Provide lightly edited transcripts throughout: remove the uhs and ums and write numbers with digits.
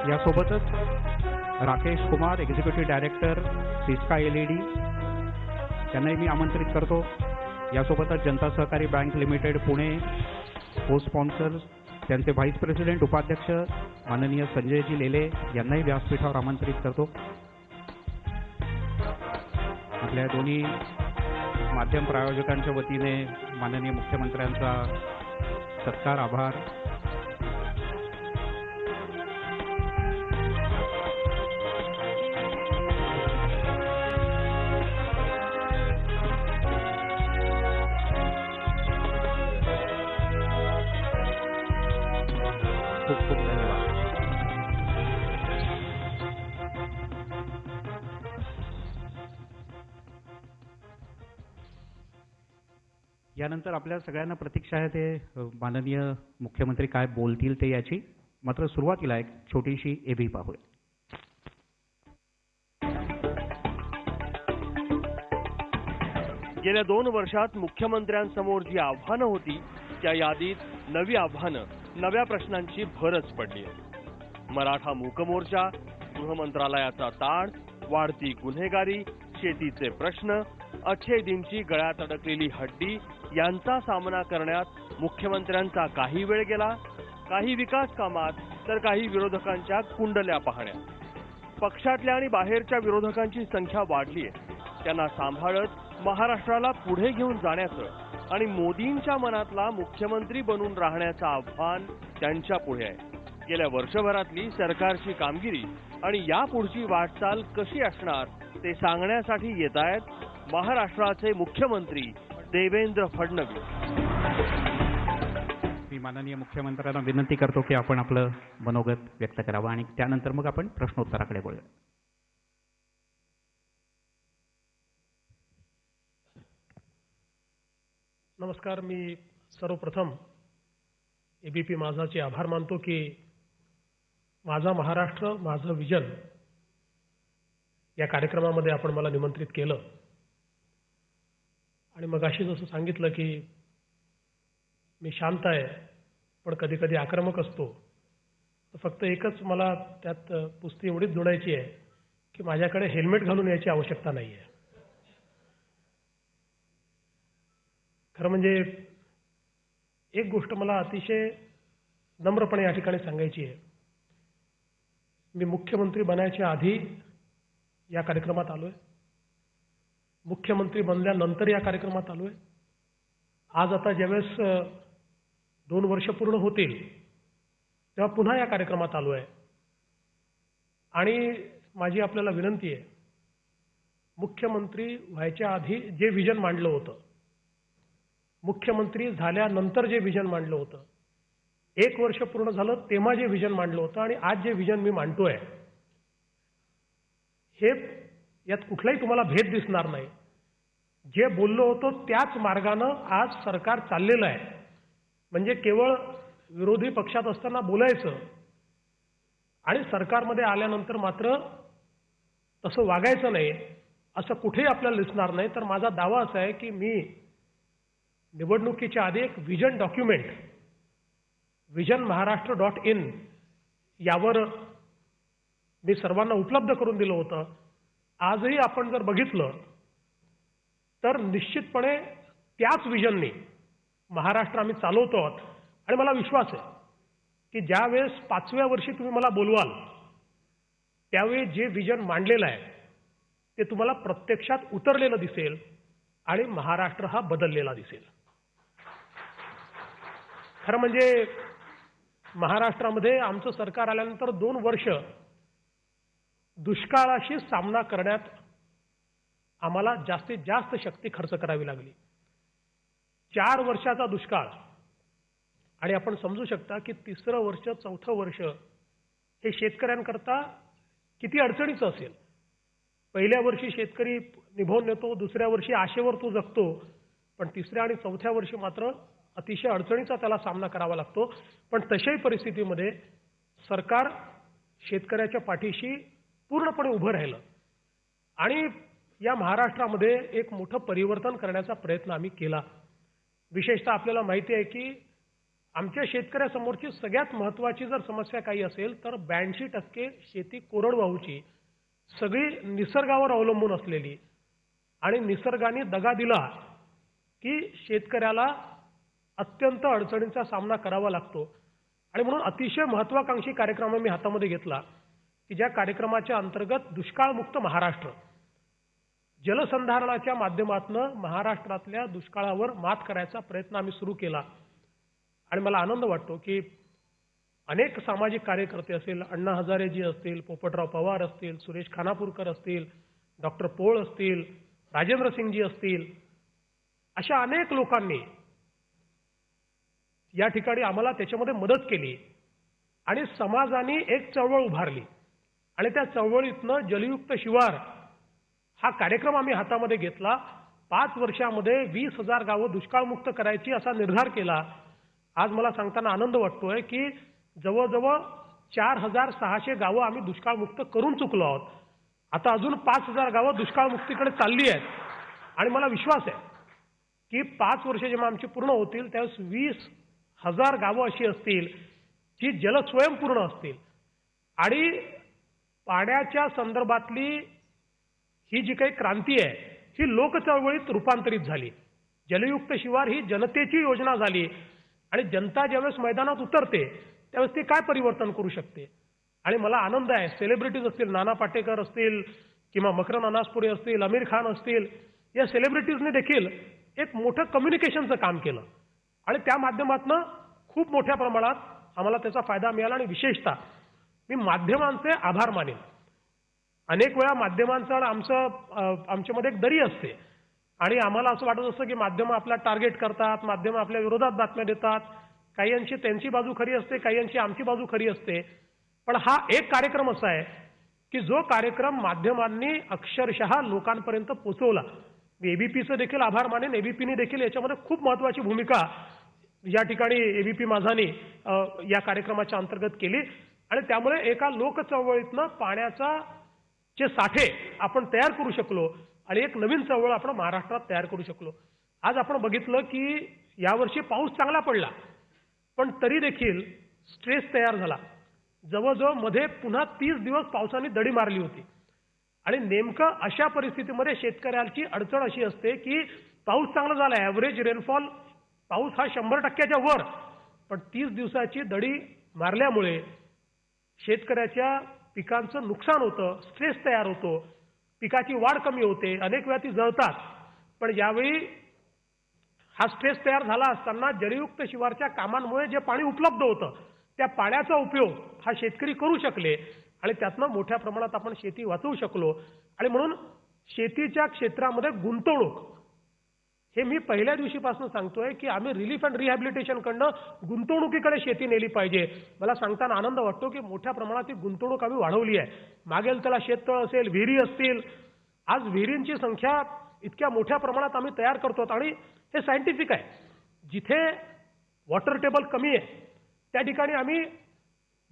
यासोबतच Rakesh Kumar executive director Syska LED त्यांनाही मी आमंत्रित करतो. यासोबतच जनता सहकारी बँक लिमिटेड पुणे को स्पॉन्सर्स त्यांचे व्हाईस प्रेसिडेंट उपाध्यक्ष माननीय संजयजी लेले यांनाही व्यासपीठावर आमंत्रित करतो. आपल्या दोन्ही माध्यम प्रायोजकांच्या वतीने माननीय मुख्यमंत्र्यांचा सत्कार आभार. खूप खूप धन्यवाद. यानंतर आपल्या सगळ्यांना प्रतीक्षा आहे ते माननीय मुख्यमंत्री काय बोलतील ते याची. मात्र सुरुवातीला एक छोटीशी एबी पाहूया. गेल्या 2 वर्षात मुख्यमंत्र्यांसमोर जी आव्हानं होती त्या यादीत नवी आव्हानं, नव्या प्रश्नांची भरच पडली आहे. मराठा मूकमोर्चा, गृहमंत्रालयाचा ताण, वाढती गुन्हेगारी, शेतीचे प्रश्न, अच्छे दिनची गळ्यात अडकलेली हड्डी यांचा सामना करण्यात मुख्यमंत्र्यांचा काही वेळ गेला. काही विकास कामात तर काही विरोधकांच्या कुंडल्या पाहण्यात. पक्षातल्या आणि बाहेरच्या विरोधकांची संख्या वाढली आहे. त्यांना सांभाळत महाराष्ट्राला पुढे घेऊन जाण्याचं आणि मोदींच्या मनातला मुख्यमंत्री बनून राहण्याचं आव्हान त्यांच्या पुढे आहे. गेल्या वर्षभरातली सरकारची कामगिरी आणि यापुढची वाटचाल कशी असणार ते सांगण्यासाठी येत आहेत महाराष्ट्राचे मुख्यमंत्री देवेंद्र फडणवीस. मी माननीय मुख्यमंत्र्यांना विनंती करतो की आपण आपलं मनोगत व्यक्त करावं आणि त्यानंतर मग आपण प्रश्नोत्तराकडे वळूया. नमस्कार. मी सर्वप्रथम ABP माझाचे आभार मानतो की माझा महाराष्ट्र माझं विजन या कार्यक्रमामध्ये आपण मला निमंत्रित केलं. आणि मगाशी जसं सांगितलं की मी शांत आहे पण कधी कधी आक्रमक असतो, तर फक्त एकच मला त्यात पुस्ती एवढीच जोडायची आहे की माझ्याकडे हेल्मेट घालून यायची आवश्यकता नाही आहे. खरं म्हणजे एक गोष्ट मला अतिशय नम्रपणे या ठिकाणी सांगायची आहे. मी मुख्यमंत्री बनायच्या आधी या कार्यक्रमात आलोय, मुख्यमंत्री बनल्यानंतर या कार्यक्रमात आलोय. आज आता ज्यावेळेस 2 वर्ष पूर्ण होतील तेव्हा पुन्हा या कार्यक्रमात आलोय. आणि माझी आपल्याला विनंती आहे, मुख्यमंत्री व्हायच्या आधी जे विजन मांडलं होतं, मुख्यमंत्री झाल्यानंतर जे विजन मांडलं होतं, 1 वर्ष पूर्ण झालं तेव्हा जे विजन मांडलं होतं आणि आज जे विजन मी मांडतोय, हे यात कुठलाही तुम्हाला भेद दिसणार नाही. जे बोललो होतो त्याच मार्गानं आज सरकार चाललेलं आहे. म्हणजे केवळ विरोधी पक्षात असताना बोलायचं आणि सरकारमध्ये आल्यानंतर मात्र तसं वागायचं नाही असं कुठेही आपल्याला दिसणार नाही. तर माझा दावा असा आहे की मी निवडणुकीच्या आधी एक विजन डॉक्युमेंट visionmaharashtra.in यावर मी सर्वांना उपलब्ध करून दिलं होतं. आजही आपण जर बघितलं तर निश्चितपणे त्याच विजनने महाराष्ट्र आम्ही चालवतो आहोत. आणि मला विश्वास आहे की ज्या वेळेस 5व्या वर्षी तुम्ही मला बोलवाल त्यावेळी जे विजन मांडलेलं आहे ते तुम्हाला प्रत्यक्षात उतरलेलं दिसेल आणि महाराष्ट्र हा बदललेला दिसेल. खरं म्हणजे महाराष्ट्रामध्ये आमचं सरकार आल्यानंतर 2 वर्ष दुष्काळाशी सामना करण्यात आम्हाला जास्तीत जास्त शक्ती खर्च करावी लागली. 4 वर्षाचा दुष्काळ आणि आपण समजू शकता की 3रं वर्ष 4थं वर्ष हे शेतकऱ्यांकरता किती अडचणीचं असेल. पहिल्या वर्षी शेतकरी निभवून नेतो, दुसऱ्या वर्षी आशेवर तो जगतो, पण 3ऱ्या आणि 4थ्या वर्षी मात्र अतिशय अडचणीचा त्याला सामना करावा लागतो. पण तशाही परिस्थितीमध्ये सरकार शेतकऱ्याच्या पाठीशी पूर्णपणे उभं राहिलं आणि या महाराष्ट्रामध्ये एक मोठं परिवर्तन करण्याचा प्रयत्न आम्ही केला. विशेषतः आपल्याला माहिती आहे की आमच्या शेतकऱ्यासमोरची सगळ्यात महत्त्वाची जर समस्या काही असेल तर 82% शेती कोरडवाहूची, सगळी निसर्गावर अवलंबून असलेली आणि निसर्गाने दगा दिला की शेतकऱ्याला अत्यंत अडचणींचा सामना करावा लागतो. आणि म्हणून अतिशय महत्त्वाकांक्षी कार्यक्रम मी हातामध्ये घेतला की ज्या कार्यक्रमाच्या अंतर्गत दुष्काळमुक्त महाराष्ट्र, जलसंधारणाच्या माध्यमातून महाराष्ट्रातल्या दुष्काळावर मात करायचा प्रयत्न आम्ही सुरू केला. आणि मला आनंद वाटतो की अनेक सामाजिक कार्यकर्ते असतील, अण्णा हजारेजी असतील, पोपटराव पवार असतील, सुरेश खानापूरकर असतील, डॉक्टर पोळ असतील, राजेंद्र सिंगजी असतील, अशा अनेक लोकांनी या ठिकाणी आम्हाला त्याच्यामध्ये मदत केली आणि समाजाने एक चळवळ उभारली. आणि त्या चळवळीतनं जलयुक्त शिवार हा कार्यक्रम आम्ही हातामध्ये घेतला. 5 वर्षामध्ये 20,000 गावं दुष्काळमुक्त करायची असा निर्धार केला. आज मला सांगताना आनंद वाटतोय की जवळजवळ 4,600 गावं आम्ही दुष्काळमुक्त करून चुकलो आहोत. आता अजून 5,000 गावं दुष्काळमुक्तीकडे चालली आहेत. आणि मला विश्वास आहे की 5 वर्ष जेव्हा आमची पूर्ण होतील त्यावेळेस 20,000 गावं अशी असतील जी जलस्वयंपूर्ण असतील. आणि पाण्याच्या संदर्भातली ही जी काही क्रांती आहे ही लोकचळवळीत रूपांतरित झाली. जलयुक्त शिवार ही जनतेची योजना झाली आणि जनता ज्यावेळेस मैदानात उतरते त्यावेळेस ती काय परिवर्तन करू शकते. आणि मला आनंद आहे, सेलिब्रिटीज असतील, नाना पाटेकर असतील किंवा मकरंद अनासपुरे असतील, आमिर खान असतील, या सेलिब्रिटीजने देखील एक मोठं कम्युनिकेशनचं काम केलं आणि त्या माध्यमातून खूप मोठ्या प्रमाणात आम्हाला त्याचा फायदा मिळाला. आणि विशेषतः मी माध्यमांचे आभार मानेन. अनेक वेळा माध्यमांचा आमच्यामध्ये एक दरी असते आणि आम्हाला असं वाटत असतं की माध्यमं आपला टार्गेट करतात, माध्यमं आपल्या विरोधात बातम्या देतात. काहींची त्यांची बाजू खरी असते, काहींची आमची बाजू खरी असते. पण हा एक कार्यक्रम असा आहे की जो कार्यक्रम माध्यमांनी अक्षरशः लोकांपर्यंत पोहोचवला. मी एबीपीचं देखील आभार मानेन. एबीपीने देखील याच्यामध्ये खूप महत्त्वाची भूमिका या ठिकाणी एबीपी माझानी या कार्यक्रमाच्या अंतर्गत केली. आणि त्यामुळे एका लोकचळवळीतनं पाण्याचा जे साठे आपण तयार करू शकलो आणि एक नवीन चळवळ आपण महाराष्ट्रात तयार करू शकलो. आज आपण बघितलं की यावर्षी पाऊस चांगला पडला पण तरी देखील स्ट्रेस तयार झाला. जवळजवळ मध्ये पुन्हा 30 दिवस पावसाने दडी मारली होती. आणि नेमकं अशा परिस्थितीमध्ये शेतकऱ्यांची अडचण अशी असते की पाऊस चांगला झाला, ॲव्हरेज रेनफॉल पाऊस हा 100%च्या वर, पण 30 दिवसाची दडी मारल्यामुळे शेतकऱ्याच्या पिकांचं नुकसान होतं, स्ट्रेस तयार होतो, पिकाची वाढ कमी होते, अनेक वेळा ती जळतात. पण यावेळी हा स्ट्रेस तयार झाला असताना जलयुक्त शिवारच्या कामांमुळे जे पाणी उपलब्ध होतं त्या पाण्याचा उपयोग हा शेतकरी करू शकले आणि त्यातनं मोठ्या प्रमाणात आपण शेती वाचवू शकलो. आणि म्हणून शेतीच्या क्षेत्रामध्ये गुंतवणूक हे मी पहिल्या दिवशीपासून सांगतोय की आम्ही रिलीफ अँड रिहॅबिलिटेशनकडनं गुंतवणुकीकडे शेती नेली पाहिजे. मला सांगताना आनंद वाटतो की मोठ्या प्रमाणात ही गुंतवणूक आम्ही वाढवली आहे. मागेल त्याला शेततळ असेल, विहिरी असतील. आज विहिरींची संख्या इतक्या मोठ्या प्रमाणात आम्ही तयार करतो आणि हे सायंटिफिक आहे. जिथे वॉटर टेबल कमी आहे त्या ठिकाणी आम्ही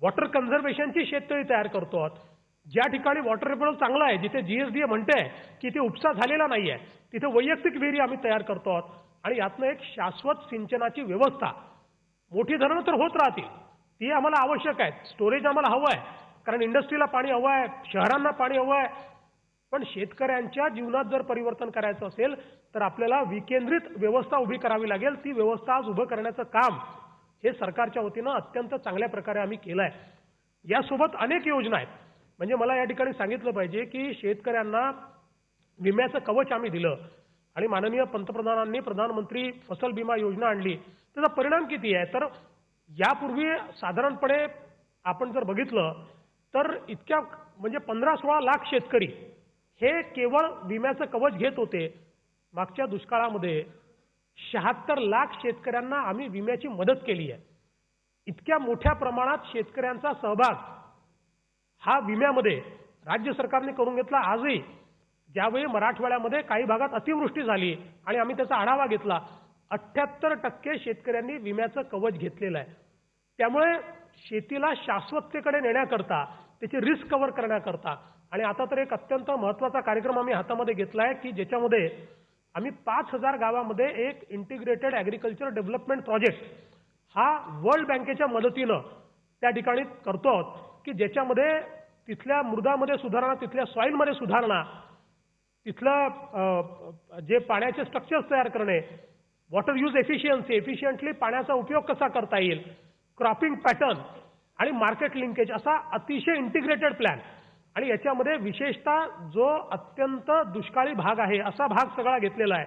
वॉटर कन्झर्वेशनची शेततळी तयार करतो आहोत. ज्या ठिकाणी वॉटर टेबल चांगला आहे, जिथे जीएसडीए म्हणते की ते उपसा झालेला नाही आहे, तिथे वैयक्तिक विहिरी आम्ही तयार करतो आहोत. आणि यातनं एक शाश्वत सिंचनाची व्यवस्था, मोठी धरणं तर होत राहतील, ती आम्हाला आवश्यक आहे. स्टोरेज आम्हाला हवं आहे कारण इंडस्ट्रीला पाणी हवं आहे, शहरांना पाणी हवं आहे. पण शेतकऱ्यांच्या जीवनात जर परिवर्तन करायचं असेल तर आपल्याला विकेंद्रित व्यवस्था उभी करावी लागेल. ती व्यवस्था आज उभं करण्याचं काम हे सरकारच्या वतीनं अत्यंत चांगल्या प्रकारे आम्ही केलं आहे. यासोबत अनेक योजना आहेत. म्हणजे मला या ठिकाणी सांगितलं पाहिजे की शेतकऱ्यांना विम्याचं कवच आम्ही दिलं आणि माननीय पंतप्रधानांनी प्रधानमंत्री फसल बीमा योजना आणली. त्याचा परिणाम किती आहे तर यापूर्वी साधारणपणे आपण जर बघितलं तर इतक्या म्हणजे 15-16 लाख शेतकरी हे केवळ विम्याचं कवच घेत होते. मागच्या दुष्काळामध्ये 76 लाख शेतकऱ्यांना आम्ही विम्याची मदत केली आहे. इतक्या मोठ्या प्रमाणात शेतकऱ्यांचा सहभाग हा विम्यामध्ये राज्य सरकारने करून घेतला. आजही ज्यावेळी मराठवाड्यामध्ये काही भागात अतिवृष्टी झाली आणि आम्ही त्याचा आढावा घेतला, 78% शेतकऱ्यांनी विम्याचं कवच घेतलेलं आहे. त्यामुळे शेतीला शाश्वततेकडे नेण्याकरता, त्याची रिस्क कव्हर करण्याकरता आणि आता तर एक अत्यंत महत्त्वाचा कार्यक्रम आम्ही हातामध्ये घेतला आहे की ज्याच्यामध्ये आम्ही 5,000 गावामध्ये एक इंटिग्रेटेड ॲग्रिकल्चर डेव्हलपमेंट प्रोजेक्ट हा वर्ल्ड बँकेच्या मदतीनं त्या ठिकाणी करतो आहोत की ज्याच्यामध्ये तिथल्या मृदामध्ये सुधारणा, तिथल्या सॉईलमध्ये सुधारणा, तिथलं जे पाण्याचे स्ट्रक्चर्स तयार करणे, वॉटर यूज एफिशियन्सी, एफिशियंटली पाण्याचा उपयोग कसा करता येईल, क्रॉपिंग पॅटर्न आणि मार्केट लिंकेज असा अतिशय इंटिग्रेटेड प्लॅन. आणि याच्यामध्ये विशेषतः जो अत्यंत दुष्काळी भाग आहे असा भाग सगळा घेतलेला आहे.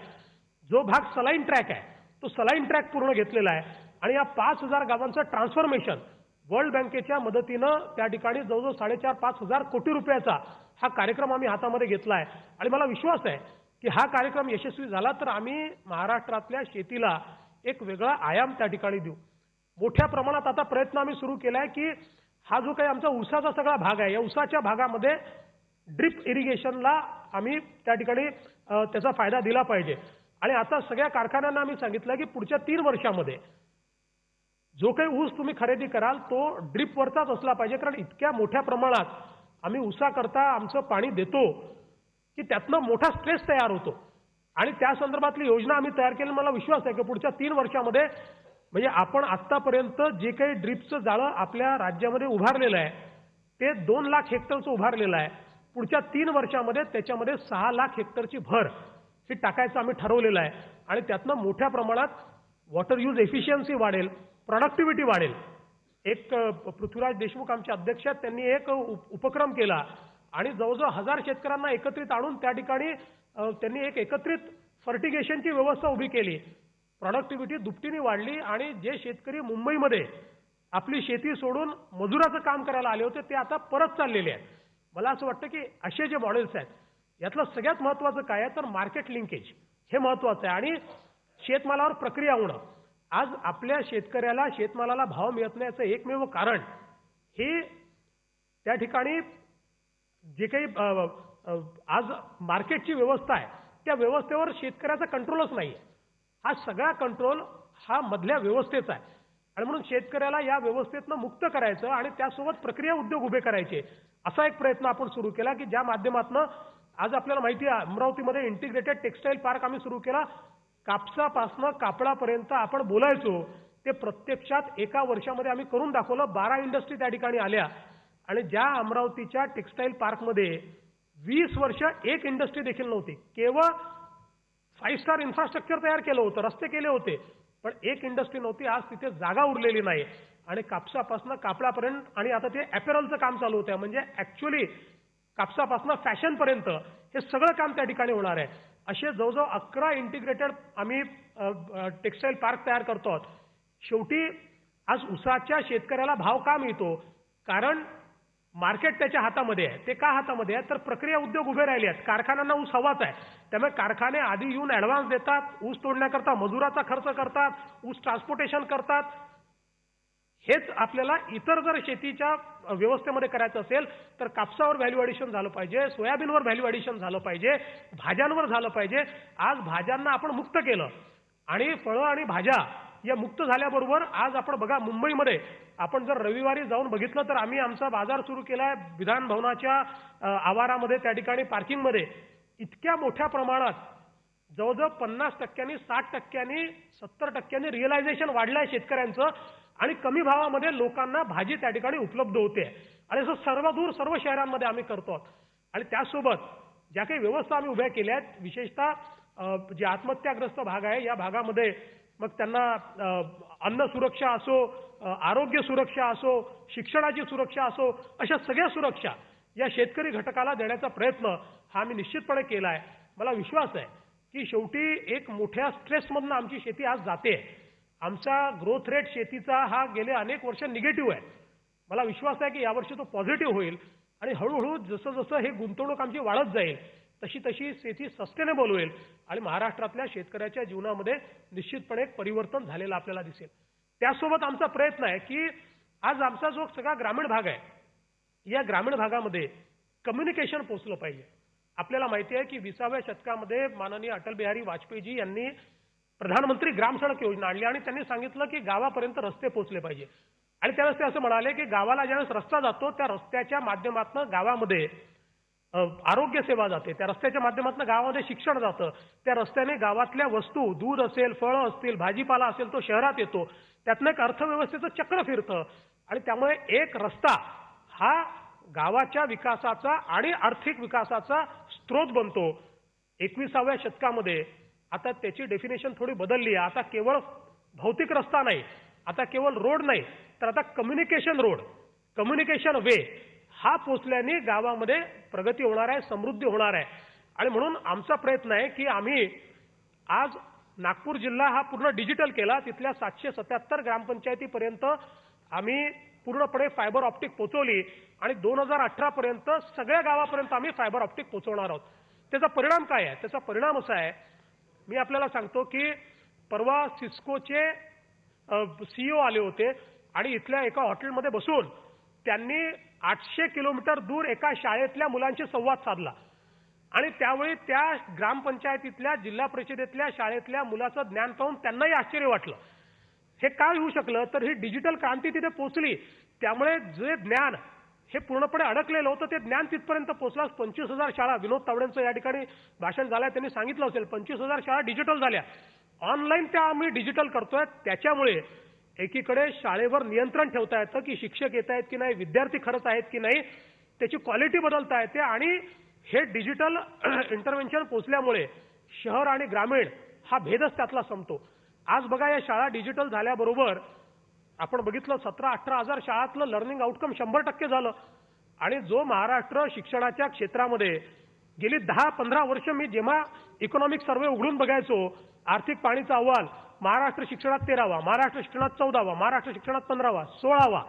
जो भाग सलाईन ट्रॅक आहे तो सलाईन ट्रॅक पूर्ण घेतलेला आहे. आणि या 5,000 गावांचं ट्रान्सफॉर्मेशन वर्ल्ड बँकेच्या मदतीनं त्या ठिकाणी जवळजवळ 4,500-5,000 कोटी रुपयाचा हा कार्यक्रम आम्ही हातामध्ये घेतला आहे. आणि मला विश्वास आहे की हा कार्यक्रम यशस्वी झाला तर आम्ही महाराष्ट्रातल्या शेतीला एक वेगळा आयाम त्या ठिकाणी देऊ. मोठ्या प्रमाणात आता प्रयत्न आम्ही सुरू केला आहे की हा जो काही आमचा ऊसाचा सगळा भाग आहे या ऊसाच्या भागामध्ये ड्रिप इरिगेशनला आम्ही त्या ठिकाणी त्याचा फायदा दिला पाहिजे. आणि आता सगळ्या कारखान्यांना आम्ही सांगितलं की पुढच्या 3 वर्षामध्ये जो काही ऊस तुम्ही खरेदी कराल तो ड्रिपवरचाच असला पाहिजे. कारण इतक्या मोठ्या प्रमाणात आम्ही ऊसाकरता आमचं पाणी देतो की त्यातनं मोठा स्ट्रेस तयार होतो. आणि त्या संदर्भातली योजना आम्ही तयार केली. मला विश्वास आहे की पुढच्या 3 वर्षामध्ये म्हणजे आपण आतापर्यंत जे काही ड्रिपचं जाळं आपल्या राज्यामध्ये उभारलेलं आहे ते 2 लाख हेक्टरचं उभारलेलं आहे. पुढच्या 3 वर्षामध्ये त्याच्यामध्ये 6 लाख हेक्टरची भर ही टाकायचं आम्ही ठरवलेलं आहे. आणि त्यातनं मोठ्या प्रमाणात वॉटर यूज एफिशियन्सी वाढेल, प्रोडक्टिव्हिटी वाढेल. एक पृथ्वीराज देशमुख आमचे अध्यक्ष आहेत, त्यांनी एक उपक्रम केला आणि जवळजवळ 1000 शेतकऱ्यांना एकत्रित आणून त्या ठिकाणी त्यांनी एक एकत्रित फर्टिगेशनची व्यवस्था उभी केली. प्रोडक्टिव्हिटी दुपटीने वाढली आणि जे शेतकरी मुंबईमध्ये आपली शेती सोडून मजुराचं काम करायला आले होते ते आता परत चाललेले आहेत. मला असं वाटतं की असे जे मॉडेल्स आहेत यातलं सगळ्यात महत्त्वाचं काय आहे तर मार्केट लिंकेज हे महत्त्वाचं आहे. आणि शेतमालावर प्रक्रिया होणं. आज आपल्या शेतकऱ्याला शेतमालाला भाव मिळत नाही याचं एकमेव कारण हे त्या ठिकाणी जे काही आज मार्केटची व्यवस्था आहे त्या व्यवस्थेवर शेतकऱ्याचा कंट्रोलच नाही आहे. हा सगळा कंट्रोल हा मधल्या व्यवस्थेचा आहे. आणि म्हणून शेतकऱ्याला या व्यवस्थेतनं मुक्त करायचं आणि त्यासोबत प्रक्रिया उद्योग उभे करायचे असा एक प्रयत्न आपण सुरू केला की ज्या माध्यमातून आज आपल्याला माहिती आहे अमरावतीमध्ये इंटिग्रेटेड टेक्सटाईल पार्क आम्ही सुरू केला. कापसापासनं कापडापर्यंत आपण बोलायचो ते प्रत्यक्षात एका वर्षामध्ये आम्ही करून दाखवलं. 12 इंडस्ट्री त्या ठिकाणी आल्या. आणि ज्या अमरावतीच्या टेक्सटाईल पार्कमध्ये 20 वर्ष एक इंडस्ट्री देखील नव्हती. केवळ 5 स्टार इन्फ्रास्ट्रक्चर तयार केलं होतं, रस्ते केले होते, पण एक इंडस्ट्री नव्हती. आज तिथे जागा उरलेली नाही. आणि कापसापासून कापडापर्यंत आणि आता ते ॲपेरलचं काम चालू होतं. म्हणजे ॲक्च्युअली कापसापासून फॅशनपर्यंत हे सगळं काम त्या ठिकाणी होणार आहे. असे जवळजवळ 11 इंटिग्रेटेड आम्ही टेक्सटाईल पार्क तयार करतो आहोत. शेवटी आज ऊसाच्या शेतकऱ्याला भाव का मिळतो? कारण मार्केट त्याच्या हातामध्ये आहे. ते का हातामध्ये आहे तर प्रक्रिया उद्योग उभे राहिले आहेत. कारखान्यांना ऊस हवाच आहे. त्यामुळे कारखाने आधी येऊन ॲडव्हान्स देतात, ऊस तोडण्याकरता मजुराचा खर्च करतात, ऊस ट्रान्सपोर्टेशन करतात. हेच आपल्याला इतर जर शेतीच्या व्यवस्थेमध्ये करायचं असेल तर कापसावर व्हॅल्यू ॲडिशन झालं पाहिजे, सोयाबीनवर व्हॅल्यू ॲडिशन झालं पाहिजे, भाज्यांवर झालं पाहिजे. आज भाज्यांना आपण मुक्त केलं आणि फळं आणि भाज्या या मुक्त झाल्याबरोबर आज आपण बघा मुंबईमध्ये आपण जर रविवारी जाऊन बघितलं तर आम्ही आमचा बाजार सुरू केला आहे विधान भवनाच्या आवारामध्ये त्या ठिकाणी पार्किंगमध्ये. इतक्या मोठ्या प्रमाणात जवळजवळ 50%, 60%, 70% रिअलायझेशन वाढलं आहे शेतकऱ्यांचं. आणि कमी भावामध्ये लोकांना भाजी त्या ठिकाणी उपलब्ध होते. आणि असं सर्वदूर सर्व शहरांमध्ये आम्ही करतो. आणि त्यासोबत ज्या काही व्यवस्था आम्ही उभ्या केल्या आहेत विशेषतः जे आत्महत्याग्रस्त भाग आहे या भागामध्ये मग त्यांना अन्न सुरक्षा असो, आरोग्य सुरक्षा असो, शिक्षणाची सुरक्षा असो, अशा सगळ्या सुरक्षा या शेतकरी घटकाला देण्याचा प्रयत्न हा आम्ही निश्चितपणे केला आहे. मला विश्वास आहे की शेवटी एक मोठ्या स्ट्रेसमधून आमची शेती आज जाते. आमचा ग्रोथ रेट शेतीचा हा गेले अनेक वर्ष निगेटिव्ह आहे. मला विश्वास आहे की यावर्षी तो पॉझिटिव्ह होईल आणि हळूहळू जसं जसं हे गुंतवणूक आमची वाढत जाईल तशी तशी शेती सस्टेनेबल होईल आणि महाराष्ट्रातल्या शेतकऱ्याच्या जीवनामध्ये निश्चितपणे एक परिवर्तन झालेलं आपल्याला दिसेल. त्यासोबत आमचा प्रयत्न आहे की आज आमचा जो सगळा ग्रामीण भाग आहे या ग्रामीण भागामध्ये कम्युनिकेशन पोहोचलं पाहिजे. आपल्याला माहिती आहे की 20व्या शतकामध्ये माननीय अटल बिहारी वाजपेयीजी यांनी प्रधानमंत्री ग्राम सडक योजना आणली आणि त्यांनी सांगितलं की गावापर्यंत रस्ते पोहोचले पाहिजे. आणि त्यावेळेस ते असं म्हणाले की गावाला ज्यावेळेस रस्ता जातो त्या रस्त्याच्या माध्यमातून गावामध्ये आरोग्य सेवा जाते, त्या रस्त्याच्या माध्यमातून गावामध्ये शिक्षण जातं, त्या रस्त्याने गावातल्या वस्तू, दूध असेल, फळं असतील, भाजीपाला असेल, तो शहरात येतो, त्यातनं एक अर्थव्यवस्थेचं चक्र फिरतं आणि त्यामुळे एक रस्ता हा गावाच्या विकासाचा आणि आर्थिक विकासाचा स्रोत बनतो. 21व्या शतकामध्ये आता त्याची डेफिनेशन थोडी बदलली आहे. आता केवळ भौतिक रस्ता नाही, आता केवळ रोड नाही, तर आता कम्युनिकेशन रोड, कम्युनिकेशन वे हा पोचल्याने गावामध्ये प्रगती होणार आहे, समृद्धी होणार आहे. आणि म्हणून आमचा प्रयत्न आहे की आम्ही आज नागपूर जिल्हा हा पूर्ण डिजिटल केला. तिथल्या 777 ग्रामपंचायतीपर्यंत आम्ही पूर्णपणे फायबर ऑप्टिक पोहोचवली आणि 2018 पर्यंत सगळ्या गावापर्यंत आम्ही फायबर ऑप्टिक पोहोचवणार आहोत. त्याचा परिणाम काय आहे? त्याचा परिणाम असा आहे, मी आपल्याला सांगतो की परवा सिस्कोचे CEO आले होते आणि इथल्या एका हॉटेलमध्ये बसून त्यांनी 800 किलोमीटर दूर एका शाळेतल्या मुलांशी संवाद साधला आणि त्यावेळी त्या ग्रामपंचायतीतल्या, जिल्हा परिषदेतल्या शाळेतल्या मुलाचं ज्ञान पाहून त्यांनाही आश्चर्य वाटलं. हे काय होऊ शकलं? तर ही डिजिटल क्रांती तिथे पोहोचली, त्यामुळे जे ज्ञान हे पूर्णपणे अडकलेलं होतं ते ज्ञान तिथपर्यंत पोहोचलं. 25,000 शाळा, विनोद तावडेंचं या ठिकाणी भाषण झालं, त्यांनी सांगितलं असेल 25,000 शाळा डिजिटल झाल्या, ऑनलाईन त्या आम्ही डिजिटल करतोय. त्याच्यामुळे एकीकडे शाळेवर नियंत्रण ठेवता येतं की शिक्षक येत आहेत की नाही, विद्यार्थी खरंच आहेत की नाही, त्याची क्वालिटी बदलता येते आणि हे डिजिटल इंटरव्हेन्शन पोचल्यामुळे शहर आणि ग्रामीण हा भेदच त्यातला संपतो. आज बघा, या शाळा डिजिटल झाल्याबरोबर आपण बघितलं 17-18 हजार शाळातलं लर्निंग आउटकम 100% झालं. आणि जो महाराष्ट्र शिक्षणाच्या क्षेत्रामध्ये गेली 10-15 वर्ष मी जेव्हा इकॉनॉमिक सर्व्हे उघडून बघायचो, आर्थिक पाणीचा अहवाल महाराष्ट्र शिक्षणात 13वा, महाराष्ट्र शिक्षणात 14वा, महाराष्ट्र शिक्षणात 15वा, 16वा,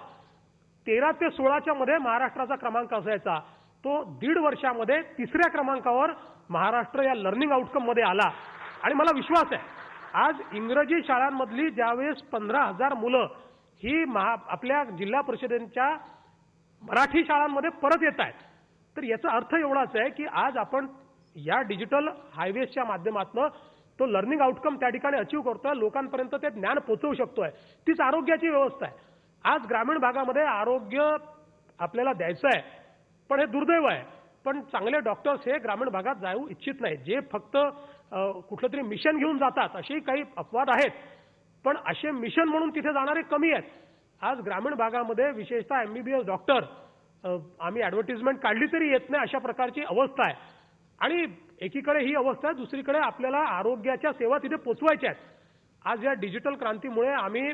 13 ते 16च्या मध्ये महाराष्ट्राचा क्रमांक असायचा. तो 1.5 वर्षामध्ये 3ऱ्या क्रमांकावर महाराष्ट्र या लर्निंग आउटकम मध्ये आला. आणि मला विश्वास आहे, आज इंग्रजी शाळांमधली ज्यावेळेस 15,000 मुलं ही आपल्या जिल्हा परिषदेच्या मराठी शाळांमध्ये परत येत आहेत, तर याचा अर्थ एवढाच आहे की आज आपण या डिजिटल हायवेजच्या माध्यमातून तो लर्निंग आउटकम त्या ठिकाणी अचीव करतोय, लोकांपर्यंत ते ज्ञान पोहोचवू शकतोय. तीच आरोग्याची व्यवस्था आहे. आज ग्रामीण भागामध्ये आरोग्य आपल्याला द्यायचं आहे, पण हे दुर्दैव आहे, पण चांगले डॉक्टर्स हे ग्रामीण भागात जाऊ इच्छित नाहीत. जे फक्त कुठलं तरी मिशन घेऊन जातात, असेही काही अपवाद आहेत, पण असे मिशन म्हणून तिथे जाणारे कमी आहेत. आज ग्रामीण भागामध्ये विशेषतः MBBS डॉक्टर आम्ही ॲडव्हर्टिजमेंट काढली तरी येत नाही, अशा प्रकारची अवस्था आहे. आणि एकीकडे ही अवस्था आहे, दुसरीकडे आपल्याला आरोग्याच्या सेवा तिथे पोचवायच्या आहेत. आज या डिजिटल क्रांतीमुळे आम्ही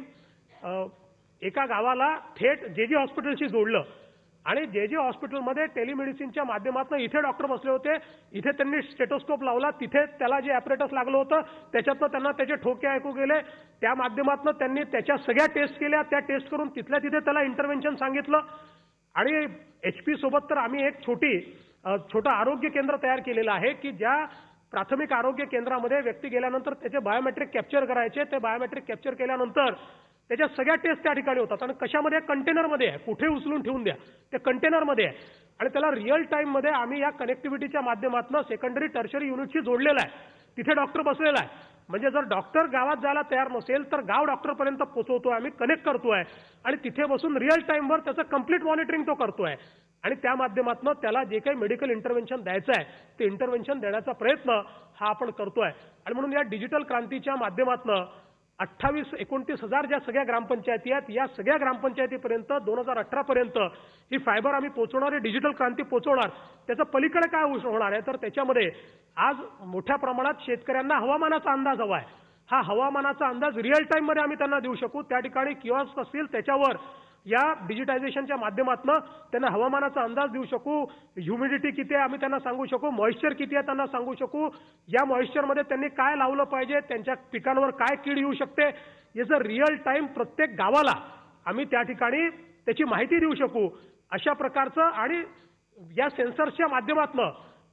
एका गावाला थेट JJ हॉस्पिटलशी जोडलं आणि JJ हॉस्पिटलमध्ये टेलिमेडिसिनच्या माध्यमातून इथे डॉक्टर बसले होते, इथे त्यांनी स्टेटोस्कोप लावला, तिथे त्याला जे ॲपरेटस लागलं होतं त्याच्यातनं त्यांना त्याचे ठोके ऐकू गेले, त्या माध्यमातून त्यांनी त्याच्या सगळ्या टेस्ट केल्या, त्या टेस्ट करून तिथल्या तिथे त्याला इंटरव्हेन्शन सांगितलं. आणि HP सोबत तर आम्ही एक छोटं आरोग्य केंद्र तयार केलेलं आहे की ज्या प्राथमिक आरोग्य केंद्रामध्ये व्यक्ती गेल्यानंतर त्याचे बायोमेट्रिक कॅप्चर करायचे, ते बायोमेट्रिक कॅप्चर केल्यानंतर त्याच्या सगळ्या टेस्ट त्या ठिकाणी होतात. आणि कशामध्ये? कंटेनरमध्ये आहे, कुठे उचलून ठेवून द्या, ते कंटेनरमध्ये आहे. आणि त्याला रिअल टाईममध्ये आम्ही या कनेक्टिव्हिटीच्या माध्यमातून सेकंडरी टर्शरी युनिटशी जोडलेलं आहे. तिथे डॉक्टर बसलेला आहे, म्हणजे जर डॉक्टर गावात जायला तयार नसेल तर गाव डॉक्टरपर्यंत पोहोचवतोय, आम्ही कनेक्ट करतोय आणि तिथे बसून रिअल टाईमवर त्याचं कंप्लीट मॉनिटरिंग तो करतोय. आणि त्या माध्यमातून त्याला जे काही मेडिकल इंटरव्हेन्शन द्यायचं आहे ते इंटरव्हेन्शन देण्याचा प्रयत्न हा आपण करतोय. आणि म्हणून या डिजिटल क्रांतीच्या माध्यमातून 28-29 हजार ज्या सगळ्या ग्रामपंचायती आहेत, या सगळ्या ग्रामपंचायतीपर्यंत 2018 पर्यंत ही फायबर आम्ही पोहोचवणार, डिजिटल क्रांती पोहोचवणार. त्याचं पलीकडे काय होणार आहे तर त्याच्यामध्ये आज मोठ्या प्रमाणात शेतकऱ्यांना हवामानाचा अंदाज हवा आहे. हा हवामानाचा अंदाज रिअल टाईममध्ये आम्ही त्यांना देऊ शकू. त्या ठिकाणी किऑस्क असतील, त्याच्यावर या डिजिटायझेशनच्या माध्यमातून त्यांना हवामानाचा अंदाज देऊ शकू, ह्युमिडिटी किती आहे आम्ही त्यांना सांगू शकू, मॉइश्चर किती आहे त्यांना सांगू शकू, या मॉइश्चरमध्ये त्यांनी काय लावलं पाहिजे, त्यांच्या पिकांवर काय कीड येऊ शकते, याचं रिअल टाईम प्रत्येक गावाला आम्ही त्या ठिकाणी त्याची माहिती देऊ शकू. अशा प्रकारचं आणि या सेन्सर्सच्या माध्यमातून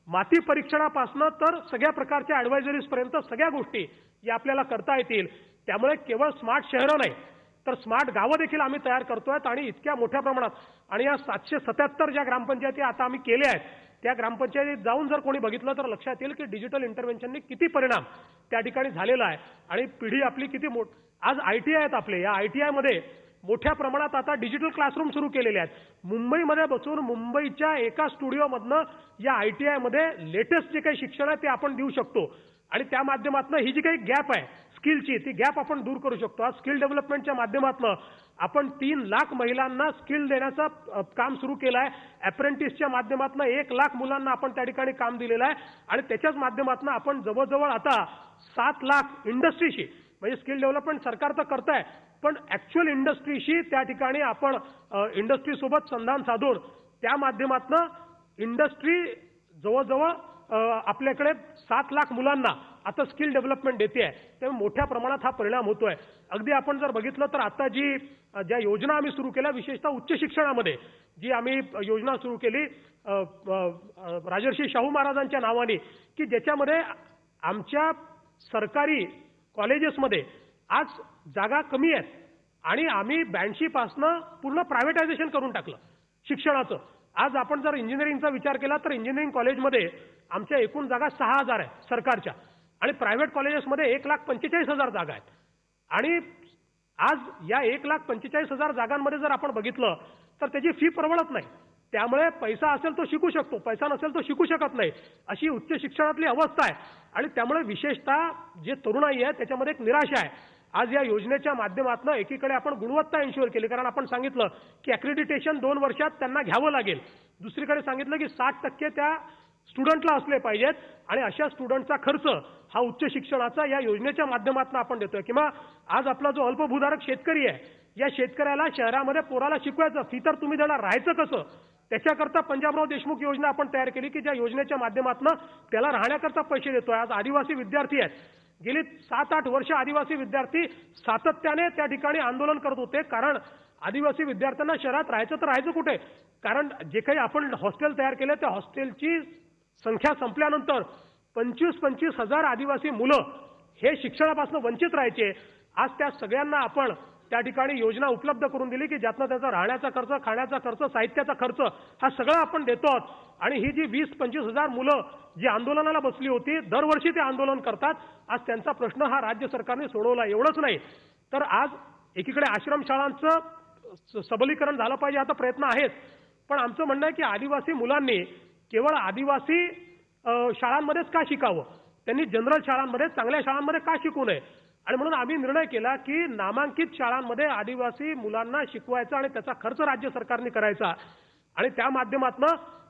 माती परीक्षणापासून तर सगळ्या प्रकारच्या ॲडवायझरीजपर्यंत सगळ्या गोष्टी या आपल्याला करता येतील. त्यामुळे केवळ स्मार्ट शहरं नाही तर स्मार्ट गावं देखील आम्ही तयार करतोय. आणि इतक्या मोठ्या प्रमाणात आणि या 777 ज्या ग्रामपंचायती आता आम्ही केल्या आहेत, त्या ग्रामपंचायतीत जाऊन जर कोणी बघितलं तर लक्षात येईल की डिजिटल इंटरव्हेन्शनने किती परिणाम त्या ठिकाणी झालेला आहे आणि पिढी आपली किती आज ITI आहेत आपले. या ITI मध्ये मोठ्या प्रमाणात आता डिजिटल क्लासरूम सुरू केलेले आहेत. मुंबईमध्ये बसून मुंबईच्या एका स्टुडिओमधनं या ITI मध्ये लेटेस्ट जे काही शिक्षण आहे ते आपण देऊ शकतो आणि त्या माध्यमातून ही जी काही गॅप आहे स्किलची ती गॅप आपण दूर करू शकतो. आज स्किल डेव्हलपमेंटच्या माध्यमातून आपण 3 लाख महिलांना स्किल देण्याचं काम सुरू केलं आहे. अप्रेंटिसच्या माध्यमातून 1 लाख मुलांना आपण त्या ठिकाणी काम दिलेलं आहे आणि त्याच्याच माध्यमातून आपण जवळजवळ आता 7 लाख इंडस्ट्रीशी म्हणजे स्किल डेव्हलपमेंट सरकार तर करत आहे पण ऍक्च्युअल इंडस्ट्रीशी त्या ठिकाणी आपण इंडस्ट्रीसोबत संधान साधून त्या माध्यमातून इंडस्ट्री जवळजवळ आपल्याकडे 7 लाख मुलांना आता स्किल डेव्हलपमेंट देते आहे. त्यामुळे मोठ्या प्रमाणात हा परिणाम होतोय. अगदी आपण जर बघितलं तर आता ज्या योजना आम्ही सुरू केल्या विशेषतः उच्च शिक्षणामध्ये जी आम्ही योजना सुरू केली राजर्षी शाहू महाराजांच्या नावाने की ज्याच्यामध्ये आमच्या सरकारी कॉलेजेसमध्ये आज जागा कमी आहेत आणि आम्ही 82 पासनं पूर्ण प्रायव्हेटायझेशन करून टाकलं शिक्षणाचं. आज आपण जर इंजिनिअरिंगचा विचार केला तर इंजिनिअरिंग कॉलेजमध्ये आमच्या एकूण जागा 6,000 आहेत सरकारच्या आणि प्रायव्हेट कॉलेजेसमध्ये 1,45,000 जागा आहेत. आणि आज या 1,45,000 जागांमध्ये जर आपण बघितलं तर त्याची फी परवडत नाही. त्यामुळे पैसा असेल तो शिकू शकतो, पैसा नसेल तो शिकू शकत नाही, अशी उच्च शिक्षणातली अवस्था आहे. आणि त्यामुळे विशेषतः जे तरुणाई आहे त्याच्यामध्ये एक निराशा आहे. आज या योजनेच्या माध्यमातून एकीकडे आपण गुणवत्ता इन्शुअर केली कारण आपण सांगितलं की ॲक्रेडिटेशन 2 वर्षात त्यांना घ्यावं लागेल. दुसरीकडे सांगितलं की 60% त्या स्टुडंटला असले पाहिजेत आणि अशा स्टुडंटचा खर्च हा उच्च शिक्षणाचा या योजनेच्या माध्यमातून आपण देतोय. किंवा आज आपला जो अल्पभूधारक शेतकरी आहे या शेतकऱ्याला शहरामध्ये पोराला शिकवायचं फी तर तुम्ही देणार राहायचं कसं त्याच्याकरता पंजाबराव देशमुख योजना आपण तयार केली की ज्या योजनेच्या माध्यमातून त्याला राहण्याकरता पैसे देतोय. आज आदिवासी विद्यार्थी आहेत गेली 7-8 वर्ष आदिवासी विद्यार्थी सातत्याने त्या ठिकाणी आंदोलन करत होते कारण आदिवासी विद्यार्थ्यांना शहरात राहायचं तर राहायचं कुठे कारण जे काही आपण हॉस्टेल तयार केले त्या हॉस्टेलची संख्या संपल्यानंतर 25-25 हजार आदिवासी मुलं हे शिक्षणापासून वंचित राहायचे. आज त्या सगळ्यांना आपण त्या ठिकाणी योजना उपलब्ध करून दिली की ज्यातनं त्याचा राहण्याचा खर्च खाण्याचा खर्च साहित्याचा खर्च हा सगळा आपण देतो. आणि ही जी 20-25 हजार मुलं जी आंदोलनाला बसली होती दरवर्षी ते आंदोलन करतात. आज त्यांचा प्रश्न हा राज्य सरकारने सोडवला. एवढंच नाही तर आज एकीकडे आश्रमशाळांचं सबलीकरण झालं पाहिजे आता प्रयत्न आहेत पण आमचं म्हणणं आहे की आदिवासी मुलांनी केवळ आदिवासी शाळांमध्येच का शिकावं त्यांनी जनरल शाळांमध्ये चांगल्या शाळांमध्ये का शिकू नये. आणि म्हणून आम्ही निर्णय केला की नामांकित शाळांमध्ये आदिवासी मुलांना शिकवायचा आणि त्याचा खर्च राज्य सरकारने करायचा. आणि त्या माध्यमातून